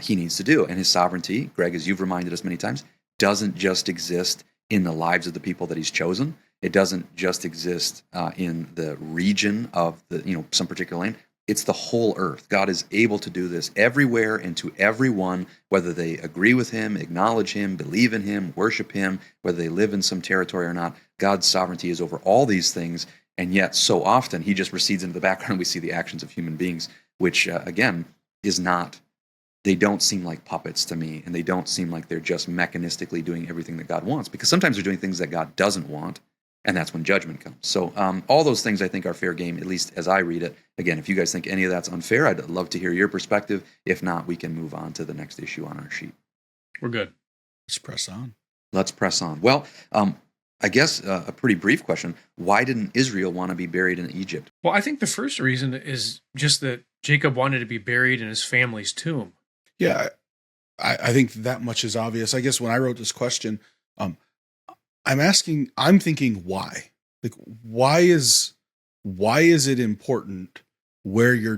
he needs to do. And his sovereignty, Greg, as you've reminded us many times, doesn't just exist in the lives of the people that he's chosen. It doesn't just exist in the region of some particular land. It's the whole earth. God is able to do this everywhere and to everyone, whether they agree with him, acknowledge him, believe in him, worship him, whether they live in some territory or not. God's sovereignty is over all these things. And yet so often he just recedes into the background. We see the actions of human beings, which again is not, they don't seem like puppets to me. And they don't seem like they're just mechanistically doing everything that God wants, because sometimes they're doing things that God doesn't want. And that's when judgment comes. So all those things I think are fair game, at least as I read it. Again, if you guys think any of that's unfair, I'd love to hear your perspective. If not, we can move on to the next issue on our sheet. We're good. Let's press on. Let's press on. Well, I guess a pretty brief question. Why didn't Israel want to be buried in Egypt? Well, I think the first reason is just that Jacob wanted to be buried in his family's tomb. Yeah, I think that much is obvious. I guess when I wrote this question, I'm thinking why? Like, why is it important where your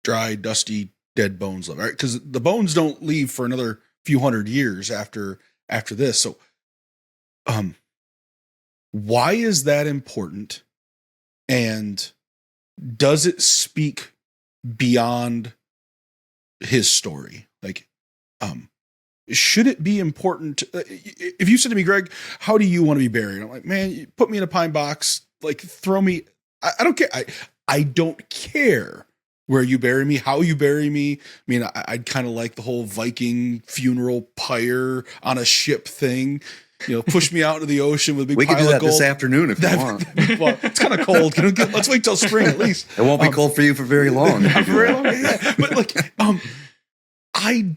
dry, dusty, dead bones live? Right? Because the bones don't leave for another few hundred years after this. So, why is that important? And does it speak beyond his story? Like, should it be important? If you said to me, Greg, how do you want to be buried? I'm like, man, you put me in a pine box, like throw me. I don't care. I don't care where you bury me, how you bury me. I mean, I'd kind of like the whole Viking funeral pyre on a ship thing. Push me out into the ocean with a big we pile can do of that gold. this afternoon if you want. Well, it's kind of cold. Let's wait till spring at least. It won't be cold for you for very long. Not very long. Yeah. But like, I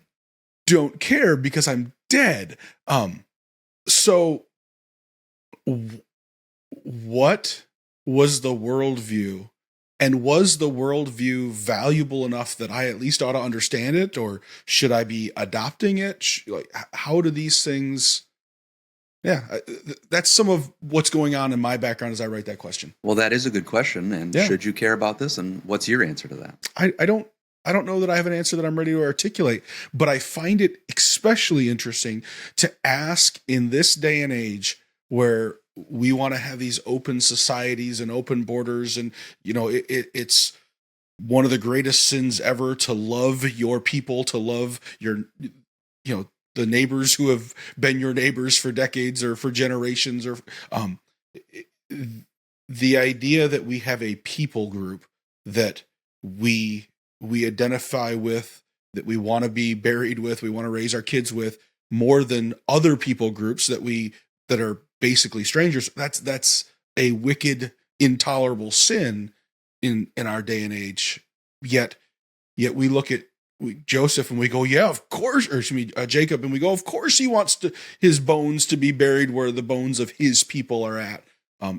don't care because I'm dead. So what was the worldview? And was the worldview valuable enough that I at least ought to understand it? Or should I be adopting it? Like, how do these things... Yeah, that's some of what's going on in my background as I write that question. Well, that is a good question. And should you care about this? And what's your answer to that? I don't know that I have an answer that I'm ready to articulate, but I find it especially interesting to ask in this day and age where we want to have these open societies and open borders. And, it's one of the greatest sins ever to love your people, to love your, the neighbors who have been your neighbors for decades or for generations, or the idea that we have a people group that we identify with, that we want to be buried with, we want to raise our kids with, more than other people groups that are basically strangers. That's a wicked, intolerable sin in our day and age. Yet we look at Joseph and we go, yeah, of course, or Jacob, and we go, of course he wants his bones to be buried where the bones of his people are at.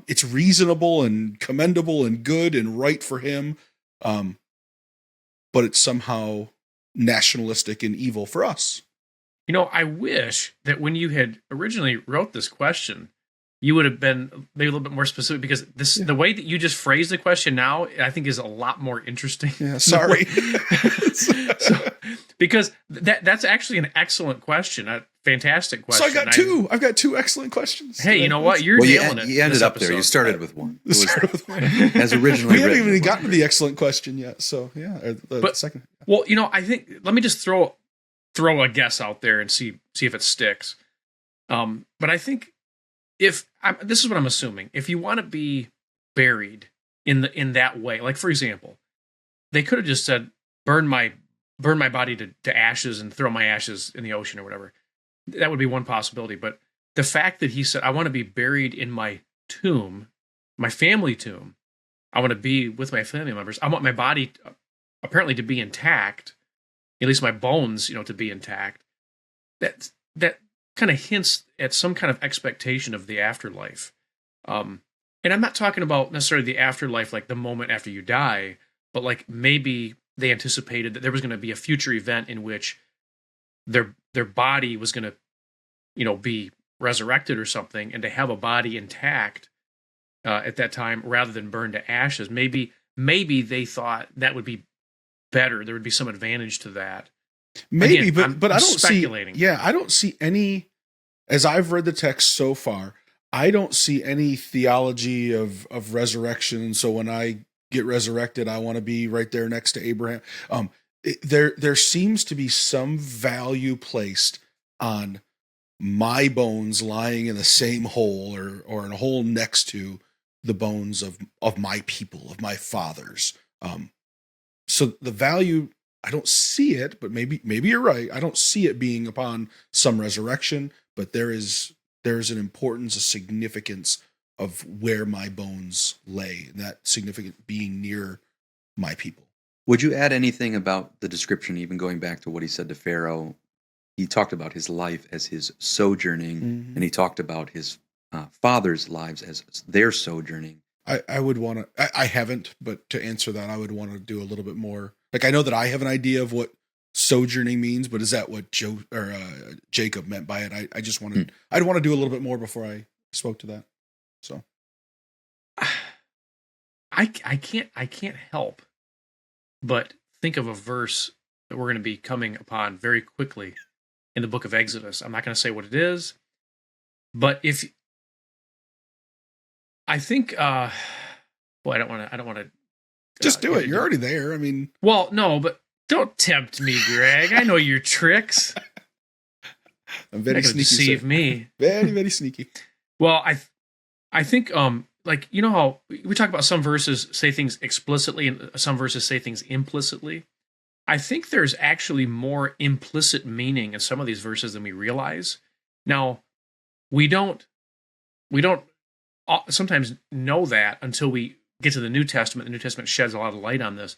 It's reasonable and commendable and good and right for him. But it's somehow nationalistic and evil for us. I wish that when you had originally wrote this question, you would have been maybe a little bit more specific, because the way that you just phrased the question now, I think, is a lot more interesting. Yeah, sorry. Because that's actually an excellent question, a fantastic question. So I got two. I've got two excellent questions. Hey, you know what? You're nailing it. You ended up there. You started with one. As originally we haven't written. even gotten to the excellent question yet. So yeah, but second. Well, I think, let me just throw a guess out there and see if it sticks. But I think this is what I'm assuming. If you want to be buried in that way, like, for example, they could have just said, burn my body to ashes and throw my ashes in the ocean or whatever. That would be one possibility. But the fact that he said, I want to be buried in my tomb, my family tomb, I want to be with my family members, I want my body apparently to be intact, at least my bones, to be intact. That kind of hints at some kind of expectation of the afterlife. And I'm not talking about necessarily the afterlife, like the moment after you die, but like maybe they anticipated that there was going to be a future event in which their body was going to, be resurrected or something, and to have a body intact at that time rather than burned to ashes. Maybe they thought that would be better. There would be some advantage to that. Maybe, Again, but I don't speculating. see. Yeah, I don't see any. As I've read the text so far, I don't see any theology of resurrection. So when I get resurrected, I want to be right there next to Abraham. There seems to be some value placed on my bones lying in the same hole or in a hole next to the bones of my people, of my fathers. So the value, I don't see it, but maybe you're right. I don't see it being upon some resurrection, but there's an importance, a significance of where my bones lay, and that significant being near my people. Would you add anything about the description, even going back to what he said to Pharaoh? He talked about his life as his sojourning, and he talked about his father's lives as their sojourning. I would want to, I haven't, but to answer that, I would want to do a little bit more. Like, I know that I have an idea of what sojourning means, but is that what Jacob meant by it? I just wanted, I'd want to do a little bit more before I spoke to that. So I can't help but think of a verse that we're going to be coming upon very quickly in the book of Exodus. I'm not going to say what it is, but if I think, I don't want to. Just do it. You're already there. I mean, well, no, but don't tempt me, Greg. I know your tricks. I'm very sneaky. Deceive me. Very, very sneaky. Well, I think, like, you know how we talk about some verses say things explicitly and some verses say things implicitly. I think there's actually more implicit meaning in some of these verses than we realize. Now, we don't sometimes know that until we get to the New Testament. The New Testament sheds a lot of light on this.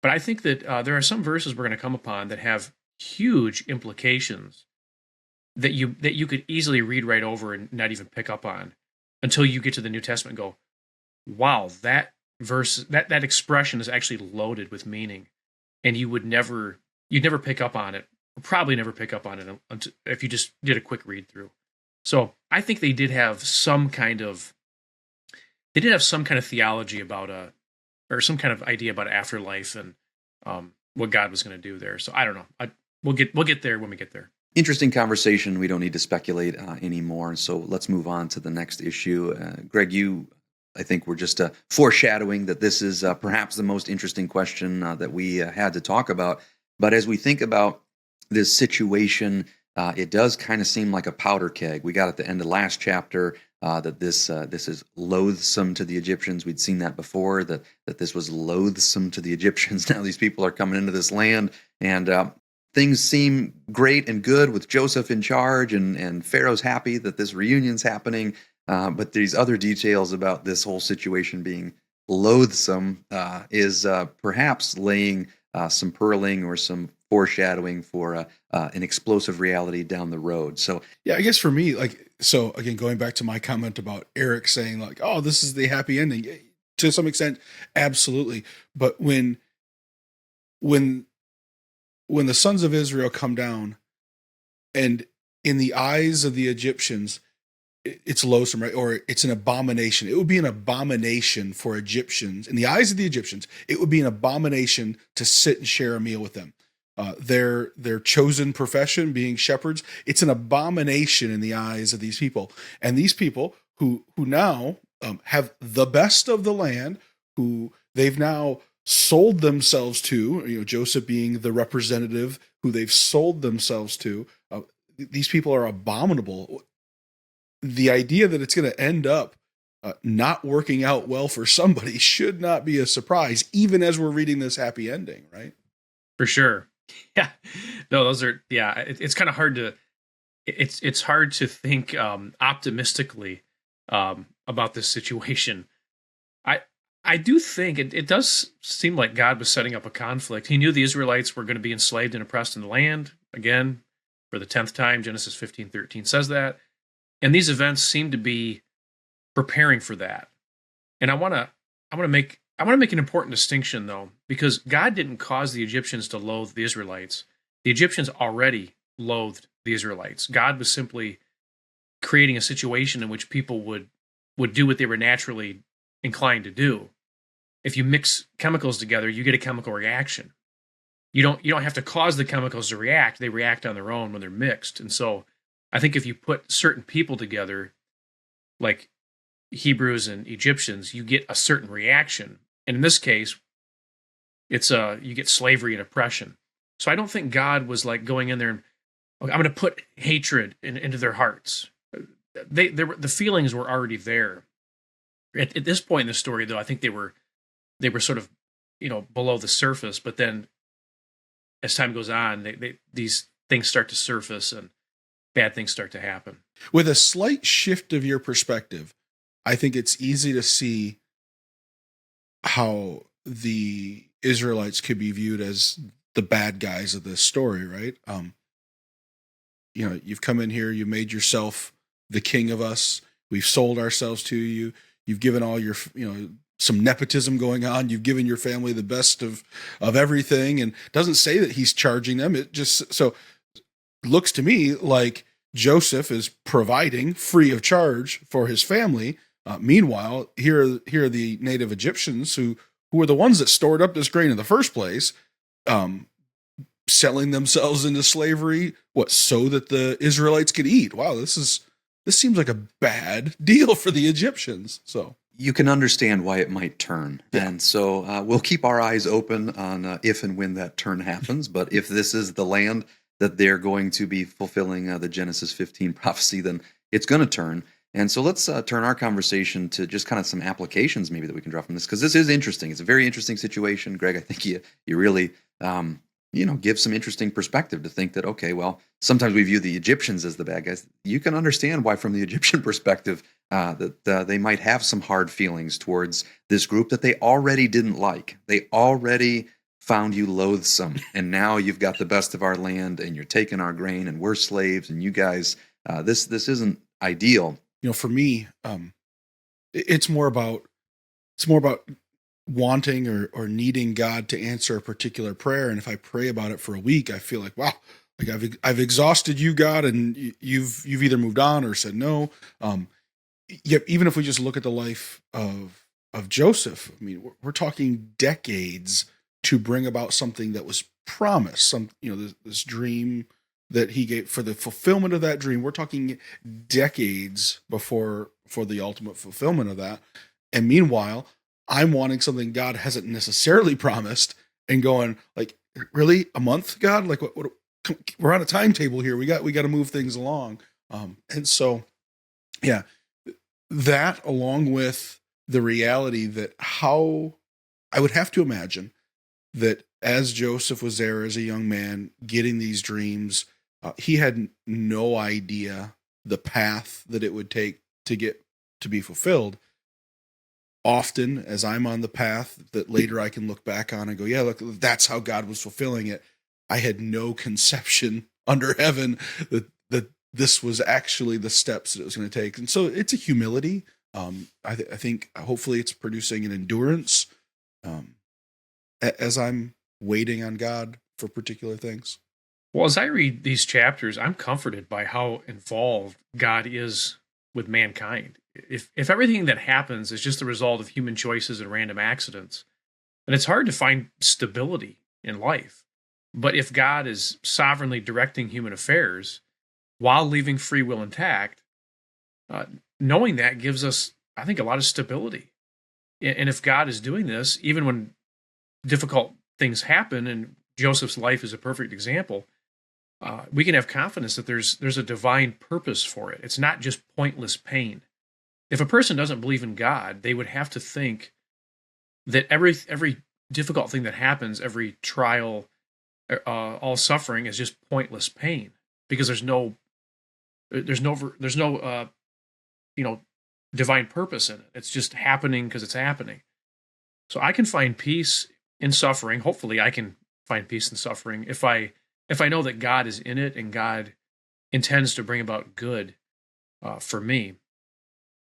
But I think that there are some verses we're going to come upon that have huge implications that you could easily read right over and not even pick up on until you get to the New Testament and go, wow, that verse, that expression is actually loaded with meaning. And you'd never pick up on it, probably never pick up on it until, if you just did a quick read through. So I think they did have some kind of theology about or some kind of idea about afterlife and what God was going to do there. So I don't know. We'll get there when we get there. Interesting conversation. We don't need to speculate anymore. So let's move on to the next issue. Greg, I think we're just foreshadowing that this is perhaps the most interesting question that we had to talk about. But as we think about this situation, it does kind of seem like a powder keg. We got at the end of last chapter that this is loathsome to the Egyptians. We'd seen that before, that this was loathsome to the Egyptians. Now these people are coming into this land, and things seem great and good with Joseph in charge, and Pharaoh's happy that this reunion's happening. But these other details about this whole situation being loathsome is perhaps laying some purling or some foreshadowing for an explosive reality down the road. So yeah, I guess for me, so again, going back to my comment about Eric saying like, oh, this is the happy ending, to some extent, absolutely. But when the sons of Israel come down, and in the eyes of the Egyptians, it's loathsome, right? Or it's an abomination. It would be an abomination for Egyptians. In the eyes of the Egyptians, it would be an abomination to sit and share a meal with them. Their chosen profession, being shepherds, it's an abomination in the eyes of these people. And these people who now have the best of the land, who they've now sold themselves to, Joseph being the representative who they've sold themselves to, these people are abominable. The idea that it's going to end up not working out well for somebody should not be a surprise, even as we're reading this happy ending, right? For sure. Yeah. No, those are, yeah, it's kind of hard to, it's hard to think optimistically about this situation. I do think it does seem like God was setting up a conflict. He knew the Israelites were going to be enslaved and oppressed in the land, again, for the 10th time. Genesis 15:13 says that. And these events seem to be preparing for that. And I want to make an important distinction, though, because God didn't cause the Egyptians to loathe the Israelites. The Egyptians already loathed the Israelites. God was simply creating a situation in which people would do what they were naturally inclined to do. If you mix chemicals together, you get a chemical reaction. You don't have to cause the chemicals to react. They react on their own when they're mixed. And so I think if you put certain people together, like Hebrews and Egyptians, you get a certain reaction. And in this case, it's you get slavery and oppression. So I don't think God was like going in there and, okay, I'm going to put hatred into their hearts. The feelings were already there. At this point in the story, though, I think they were sort of, below the surface. But then, as time goes on, these things start to surface and bad things start to happen. With a slight shift of your perspective, I think it's easy to see how the Israelites could be viewed as the bad guys of this story, right? You've come in here, you made yourself the king of us. We've sold ourselves to you. You've given all your, some nepotism going on. You've given your family the best of everything. And it doesn't say that he's charging them. It just so looks to me like Joseph is providing free of charge for his family. Meanwhile, here are the native Egyptians who are the ones that stored up this grain in the first place, selling themselves into slavery, so that the Israelites could eat. Wow, this seems like a bad deal for the Egyptians. So you can understand why it might turn. Yeah. And so we'll keep our eyes open on if and when that turn happens. But if this is the land that they're going to be fulfilling the Genesis 15 prophecy, then it's going to turn. And so let's turn our conversation to just kind of some applications maybe that we can draw from this, because this is interesting. It's a very interesting situation. Greg, I think you really give some interesting perspective to think that, okay, well, sometimes we view the Egyptians as the bad guys. You can understand why from the Egyptian perspective that they might have some hard feelings towards this group that they already didn't like. They already found you loathsome, and now you've got the best of our land, and you're taking our grain, and we're slaves, and you guys, this isn't ideal. For me, it's more about wanting or needing God to answer a particular prayer. And if I pray about it for a week, I feel like, wow, like I've exhausted you, God, and you've either moved on or said no. Yet even if we just look at the life of Joseph, I mean, we're talking decades to bring about something that was promised. This dream that he gave, for the fulfillment of that dream. We're talking decades before the ultimate fulfillment of that. And meanwhile, I'm wanting something God hasn't necessarily promised, and going like, really, a month, God? Like, what we're on a timetable here. We got to move things along. And so, yeah, that along with the reality that how I would have to imagine that as Joseph was there as a young man getting these dreams, he had no idea the path that it would take to get to be fulfilled. Often, as I'm on the path that later I can look back on and go, yeah, look, that's how God was fulfilling it. I had no conception under heaven that this was actually the steps that it was going to take. And so it's a humility. I think hopefully it's producing an endurance as I'm waiting on God for particular things. Well, as I read these chapters, I'm comforted by how involved God is with mankind. If everything that happens is just the result of human choices and random accidents, then it's hard to find stability in life. But if God is sovereignly directing human affairs while leaving free will intact, knowing that gives us, I think, a lot of stability. And if God is doing this, even when difficult things happen, and Joseph's life is a perfect example, we can have confidence that there's a divine purpose for it. It's not just pointless pain. If a person doesn't believe in God, they would have to think that every difficult thing that happens, every trial, all suffering is just pointless pain, because there's no divine purpose in it. It's just happening because it's happening. So I can find peace in suffering. Hopefully I can find peace in suffering if I know that God is in it and God intends to bring about good for me.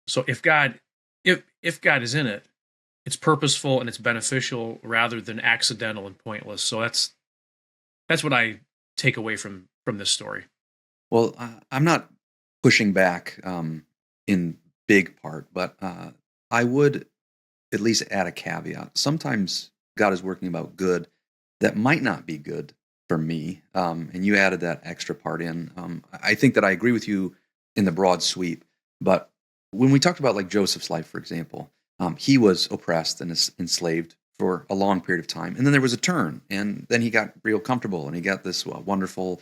So if God is in it, it's purposeful and it's beneficial rather than accidental and pointless. So that's what I take away from this story. Well, I'm not pushing back in big part, but I would at least add a caveat. Sometimes God is working about good that might not be good for me, and you added that extra part in. I think that I agree with you in the broad sweep, but when we talked about like Joseph's life, for example, he was oppressed and enslaved for a long period of time, and then there was a turn, and then he got real comfortable, and he got this wonderful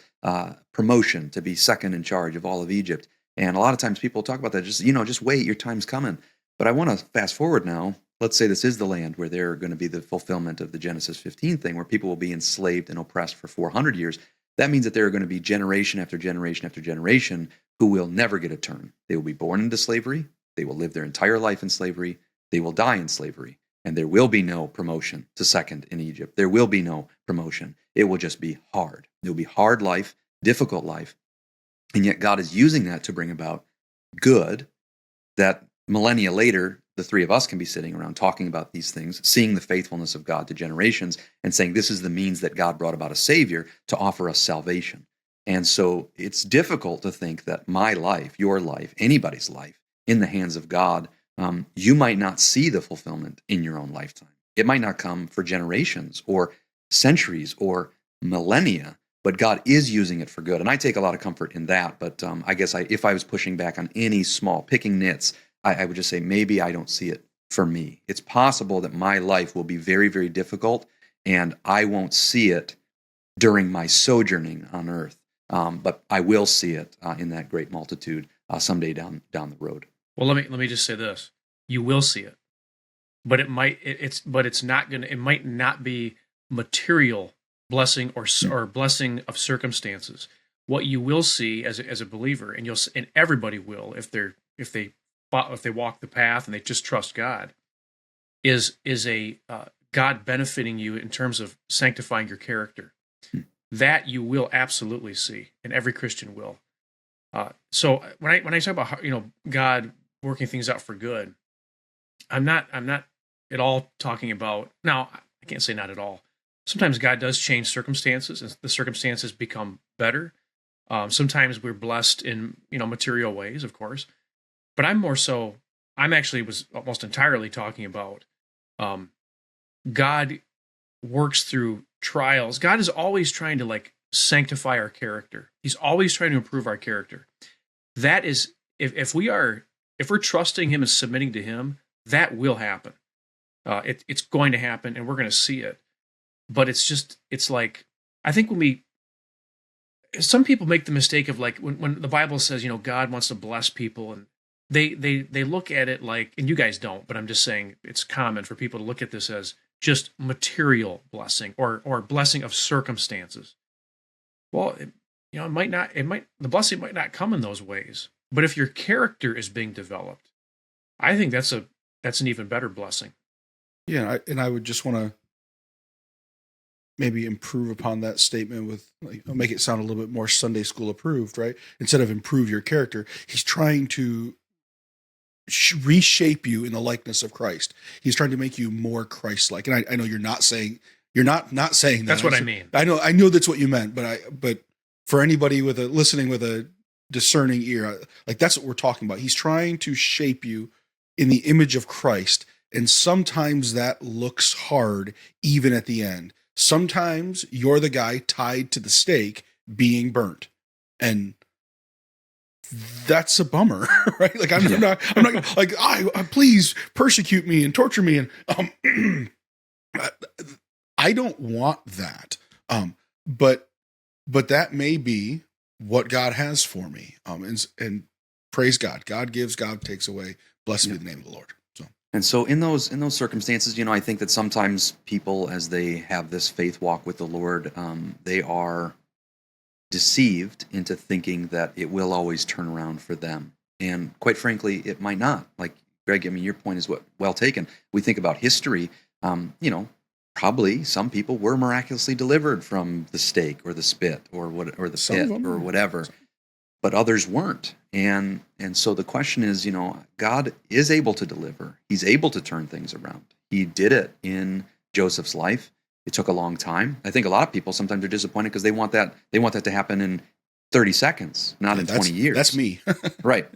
promotion to be second in charge of all of Egypt. And a lot of times people talk about that, just wait, your time's coming. But I want to fast forward now. Let's say this is the land where they're going to be the fulfillment of the Genesis 15 thing, where people will be enslaved and oppressed for 400 years. That means that there are going to be generation after generation after generation who will never get a turn. They will be born into slavery. They will live their entire life in slavery. They will die in slavery. And there will be no promotion to second in Egypt. There will be no promotion. It will just be hard. It will be hard life, difficult life. And yet God is using that to bring about good, that millennia later, the three of us can be sitting around talking about these things, seeing the faithfulness of God to generations, and saying this is the means that God brought about a Savior to offer us salvation. And so it's difficult to think that my life, your life, anybody's life, in the hands of God, you might not see the fulfillment in your own lifetime. It might not come for generations or centuries or millennia, but God is using it for good. And I take a lot of comfort in that. But I guess if I was pushing back on any small, picking nits, I would just say maybe I don't see it for me. It's possible that my life will be very, very difficult, and I won't see it during my sojourning on earth. But I will see it in that great multitude someday down the road. Well, let me just say this: you will see it, but it might not be material blessing or blessing of circumstances. What you will see as a believer, and everybody will, if they walk the path and they just trust God, is a God benefiting you in terms of sanctifying your character. That you will absolutely see, and every Christian will. So when I talk about God working things out for good, I'm not at all talking about. Now, I can't say not at all. Sometimes God does change circumstances, and the circumstances become better. Sometimes we're blessed in material ways, of course. But I'm actually was almost entirely talking about God works through trials. God is always trying to sanctify our character. He's always trying to improve our character. That is, if we're trusting Him and submitting to Him, that will happen. It's going to happen, and we're going to see it. But it's like, I think some people make the mistake of when the Bible says, God wants to bless people, and they look at it like, and you guys don't, but I'm just saying it's common for people to look at this as just material blessing or blessing of circumstances. Well, the blessing might not come in those ways, but if your character is being developed, I think that's an even better blessing. Yeah, and I would just want to maybe improve upon that statement with make it sound a little bit more Sunday school approved, right? Instead of improve your character, He's trying to reshape you in the likeness of Christ. He's trying to make you more Christ-like. And I know you're not saying that. That's what I mean. I know that's what you meant, but for anybody listening with a discerning ear, that's what we're talking about. He's trying to shape you in the image of Christ, and sometimes that looks hard even at the end. Sometimes you're the guy tied to the stake being burnt, and that's a bummer, right? I'm not please persecute me and torture me, and I don't want that. But that may be what God has for me. And praise God. God gives, God takes away. Blessed be the name of the Lord. And so in those circumstances, I think that sometimes people, as they have this faith walk with the Lord, they are deceived into thinking that it will always turn around for them. And quite frankly, it might not. Like, Greg, your point is well taken. We think about history, probably some people were miraculously delivered from the stake or the spit or the pit or whatever, but others weren't. And so the question is, God is able to deliver. He's able to turn things around. He did it in Joseph's life. It took a long time. I think a lot of people sometimes are disappointed because they want that to happen in 30 seconds, not in 20 years. That's me. Right.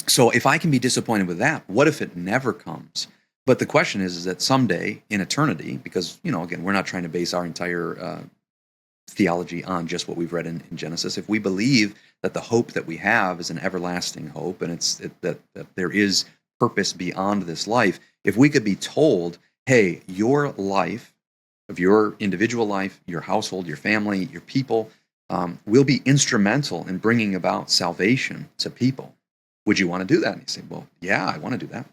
So if I can be disappointed with that, what if it never comes? But the question is that someday in eternity, because, again, we're not trying to base our entire theology on just what we've read in Genesis. If we believe that the hope that we have is an everlasting hope, and that there is purpose beyond this life, if we could be told, hey, your life, of your individual life, your household, your family, your people, will be instrumental in bringing about salvation to people. Would you want to do that? And you say, well, yeah, I want to do that.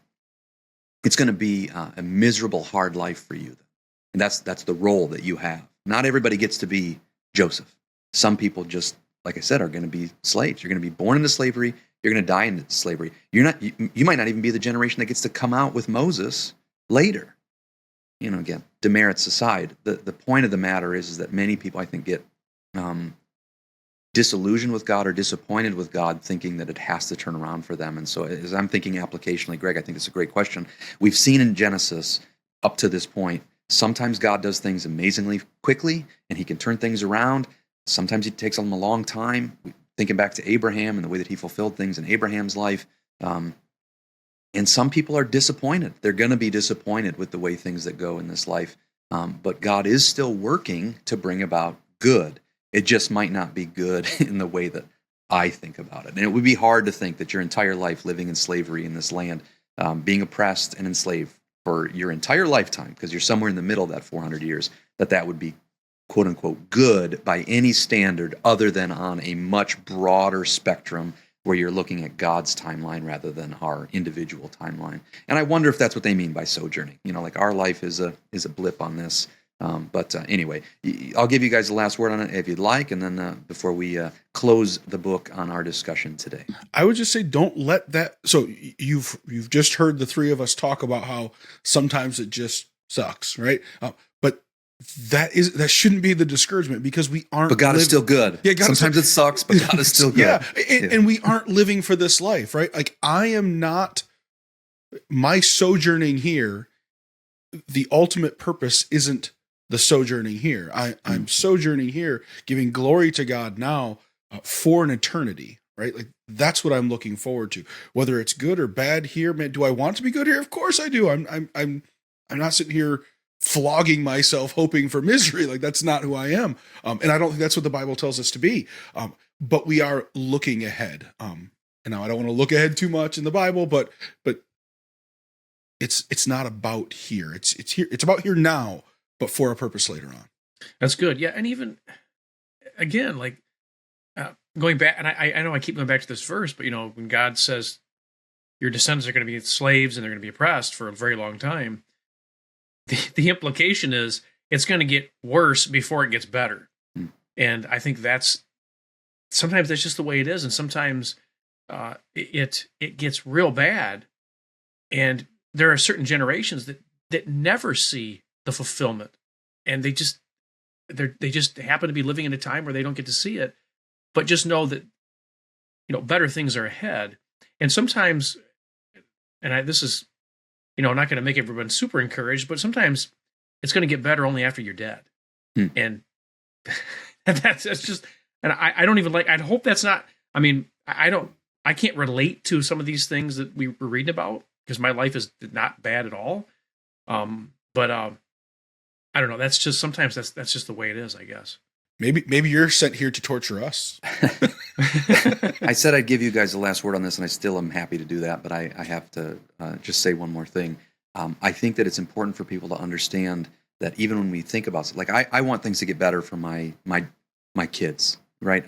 It's going to be a miserable, hard life for you. And that's the role that you have. Not everybody gets to be Joseph. Some people just, like I said, are going to be slaves. You're going to be born into slavery. You're going to die into slavery. You might not even be the generation that gets to come out with Moses later. Again, demerits aside, the point of the matter is that many people, I think, get disillusioned with God or disappointed with God, thinking that it has to turn around for them. And so as I'm thinking applicationally, Greg, I think it's a great question. We've seen in Genesis up to this point, sometimes God does things amazingly quickly and he can turn things around. Sometimes it takes him a long time. Thinking back to Abraham and the way that he fulfilled things in Abraham's life. And some people are disappointed. They're going to be disappointed with the way things that go in this life. But God is still working to bring about good. It just might not be good in the way that I think about it. And it would be hard to think that your entire life living in slavery in this land, being oppressed and enslaved for your entire lifetime, because you're somewhere in the middle of that 400 years, that would be quote unquote good by any standard other than on a much broader spectrum where you're looking at God's timeline rather than our individual timeline. And I wonder if that's what they mean by sojourning. Like our life is a blip on this. But anyway, I'll give you guys the last word on it if you'd like, and then before we close the book on our discussion today. I would just say don't let that. So you've just heard the three of us talk about how sometimes it just sucks, right? But that shouldn't be the discouragement, because we aren't. But God is still good. Yeah, sometimes it sucks, but God is still good. And we aren't living for this life, right? Like I am not. My sojourning here, the ultimate purpose isn't the sojourning here. I'm sojourning here, giving glory to God now for an eternity, right? Like that's what I'm looking forward to. Whether it's good or bad here, man, do I want to be good here? Of course I do. I'm not sitting here flogging myself hoping for misery. Like that's not who I am. And I don't think that's what the Bible tells us to be. But we are looking ahead. And now I don't want to look ahead too much in the Bible, but it's not about here. It's here. It's about here now, but for a purpose later on. That's good. Yeah. And even again, like going back, and I know I keep going back to this verse, but when God says your descendants are going to be slaves and they're going to be oppressed for a very long time, the implication is it's going to get worse before it gets better. And I think sometimes that's just the way it is. And sometimes it gets real bad. And there are certain generations that never see the fulfillment, and they just happen to be living in a time where they don't get to see it, but just know that better things are ahead. And sometimes, and this is not going to make everyone super encouraged, but sometimes it's going to get better only after you're dead. And that's just, and I don't even I hope that's not. I mean, I can't relate to some of these things that we were reading about, because my life is not bad at all. But I don't know. That's just, sometimes that's just the way it is, I guess. Maybe you're sent here to torture us. I said I'd give you guys the last word on this, and I still am happy to do that, but I have to just say one more thing. I think that it's important for people to understand that even when we think about it, like I want things to get better for my kids, right?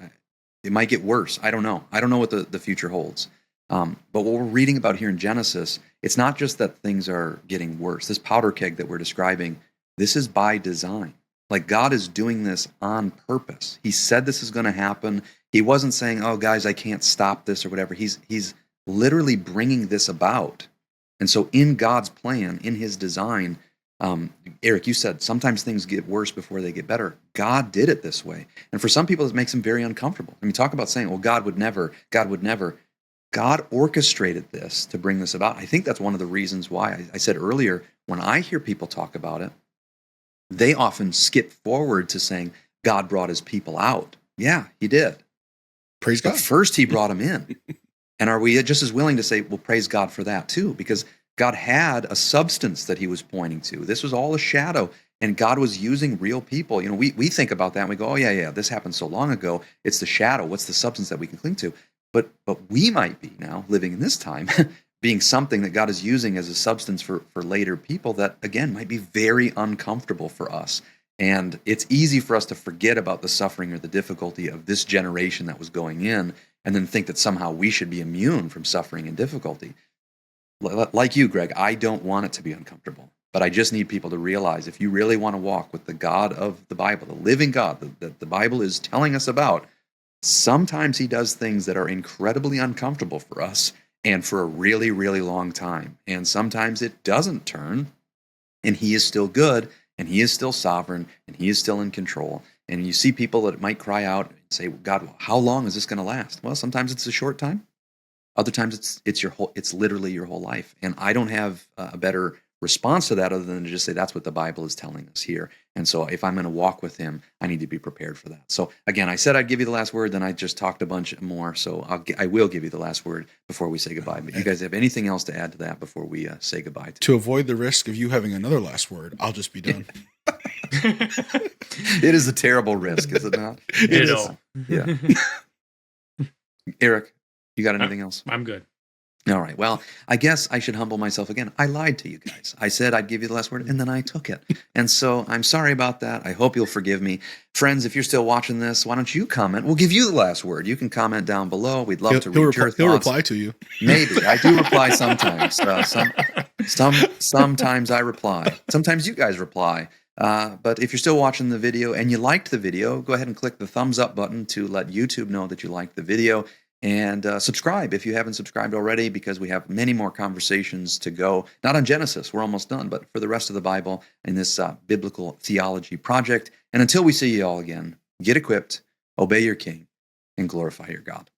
It might get worse. I don't know. I don't know what the future holds. But what we're reading about here in Genesis, it's not just that things are getting worse. This powder keg that we're describing, this is by design. Like God is doing this on purpose. He said this is going to happen. He wasn't saying, oh, guys, I can't stop this or whatever. He's literally bringing this about. And so in God's plan, in his design, Eric, you said sometimes things get worse before they get better. God did it this way. And for some people, it makes them very uncomfortable. I mean, talk about saying, well, God would never. God orchestrated this to bring this about. I think that's one of the reasons why I said earlier, when I hear people talk about it, they often skip forward to saying God brought his people out. Yeah, he did. Praise But God. first he brought them in. And are we just as willing to say, well, praise God for that too? Because God had a substance that he was pointing to. This was all a shadow, and God was using real people. We think about that and we go, oh, yeah, this happened so long ago. It's the shadow. What's the substance that we can cling to? But we might be now living in this time being something that God is using as a substance for later people that, again, might be very uncomfortable for us. And it's easy for us to forget about the suffering or the difficulty of this generation that was going in and then think that somehow we should be immune from suffering and difficulty. Like you, Greg, I don't want it to be uncomfortable, but I just need people to realize if you really want to walk with the God of the Bible, the living God that the Bible is telling us about, sometimes he does things that are incredibly uncomfortable for us and for a really, really long time. And sometimes it doesn't turn, and he is still good, and he is still sovereign, and he is still in control. And you see people that might cry out and say, God, how long is this going to last? Well, sometimes it's a short time. Other times it's literally your whole life. And I don't have a better response to that other than to just say that's what the Bible is telling us here. And so if I'm going to walk with him, I need to be prepared for that. So again, I said I'd give you the last word, then I just talked a bunch more. So I will give you the last word before we say goodbye. But you guys have anything else to add to that before we say goodbye? To avoid the risk of you having another last word, I'll just be done. It is a terrible risk, is it not? It is. Yeah. Eric, you got anything else? I'm good. All right. Well, I guess I should humble myself again. I lied to you guys. I said I'd give you the last word, and then I took it. And so I'm sorry about that. I hope you'll forgive me. Friends, if you're still watching this, why don't you comment? We'll give you the last word. You can comment down below. We'd love to read your thoughts. He'll reply to you. Maybe. I do reply sometimes. Sometimes I reply. Sometimes you guys reply. But if you're still watching the video and you liked the video, go ahead and click the thumbs up button to let YouTube know that you liked the video. And subscribe if you haven't subscribed already, because we have many more conversations to go. Not on Genesis, we're almost done, but for the rest of the Bible in this biblical theology project. And until we see you all again, get equipped, obey your King, and glorify your God.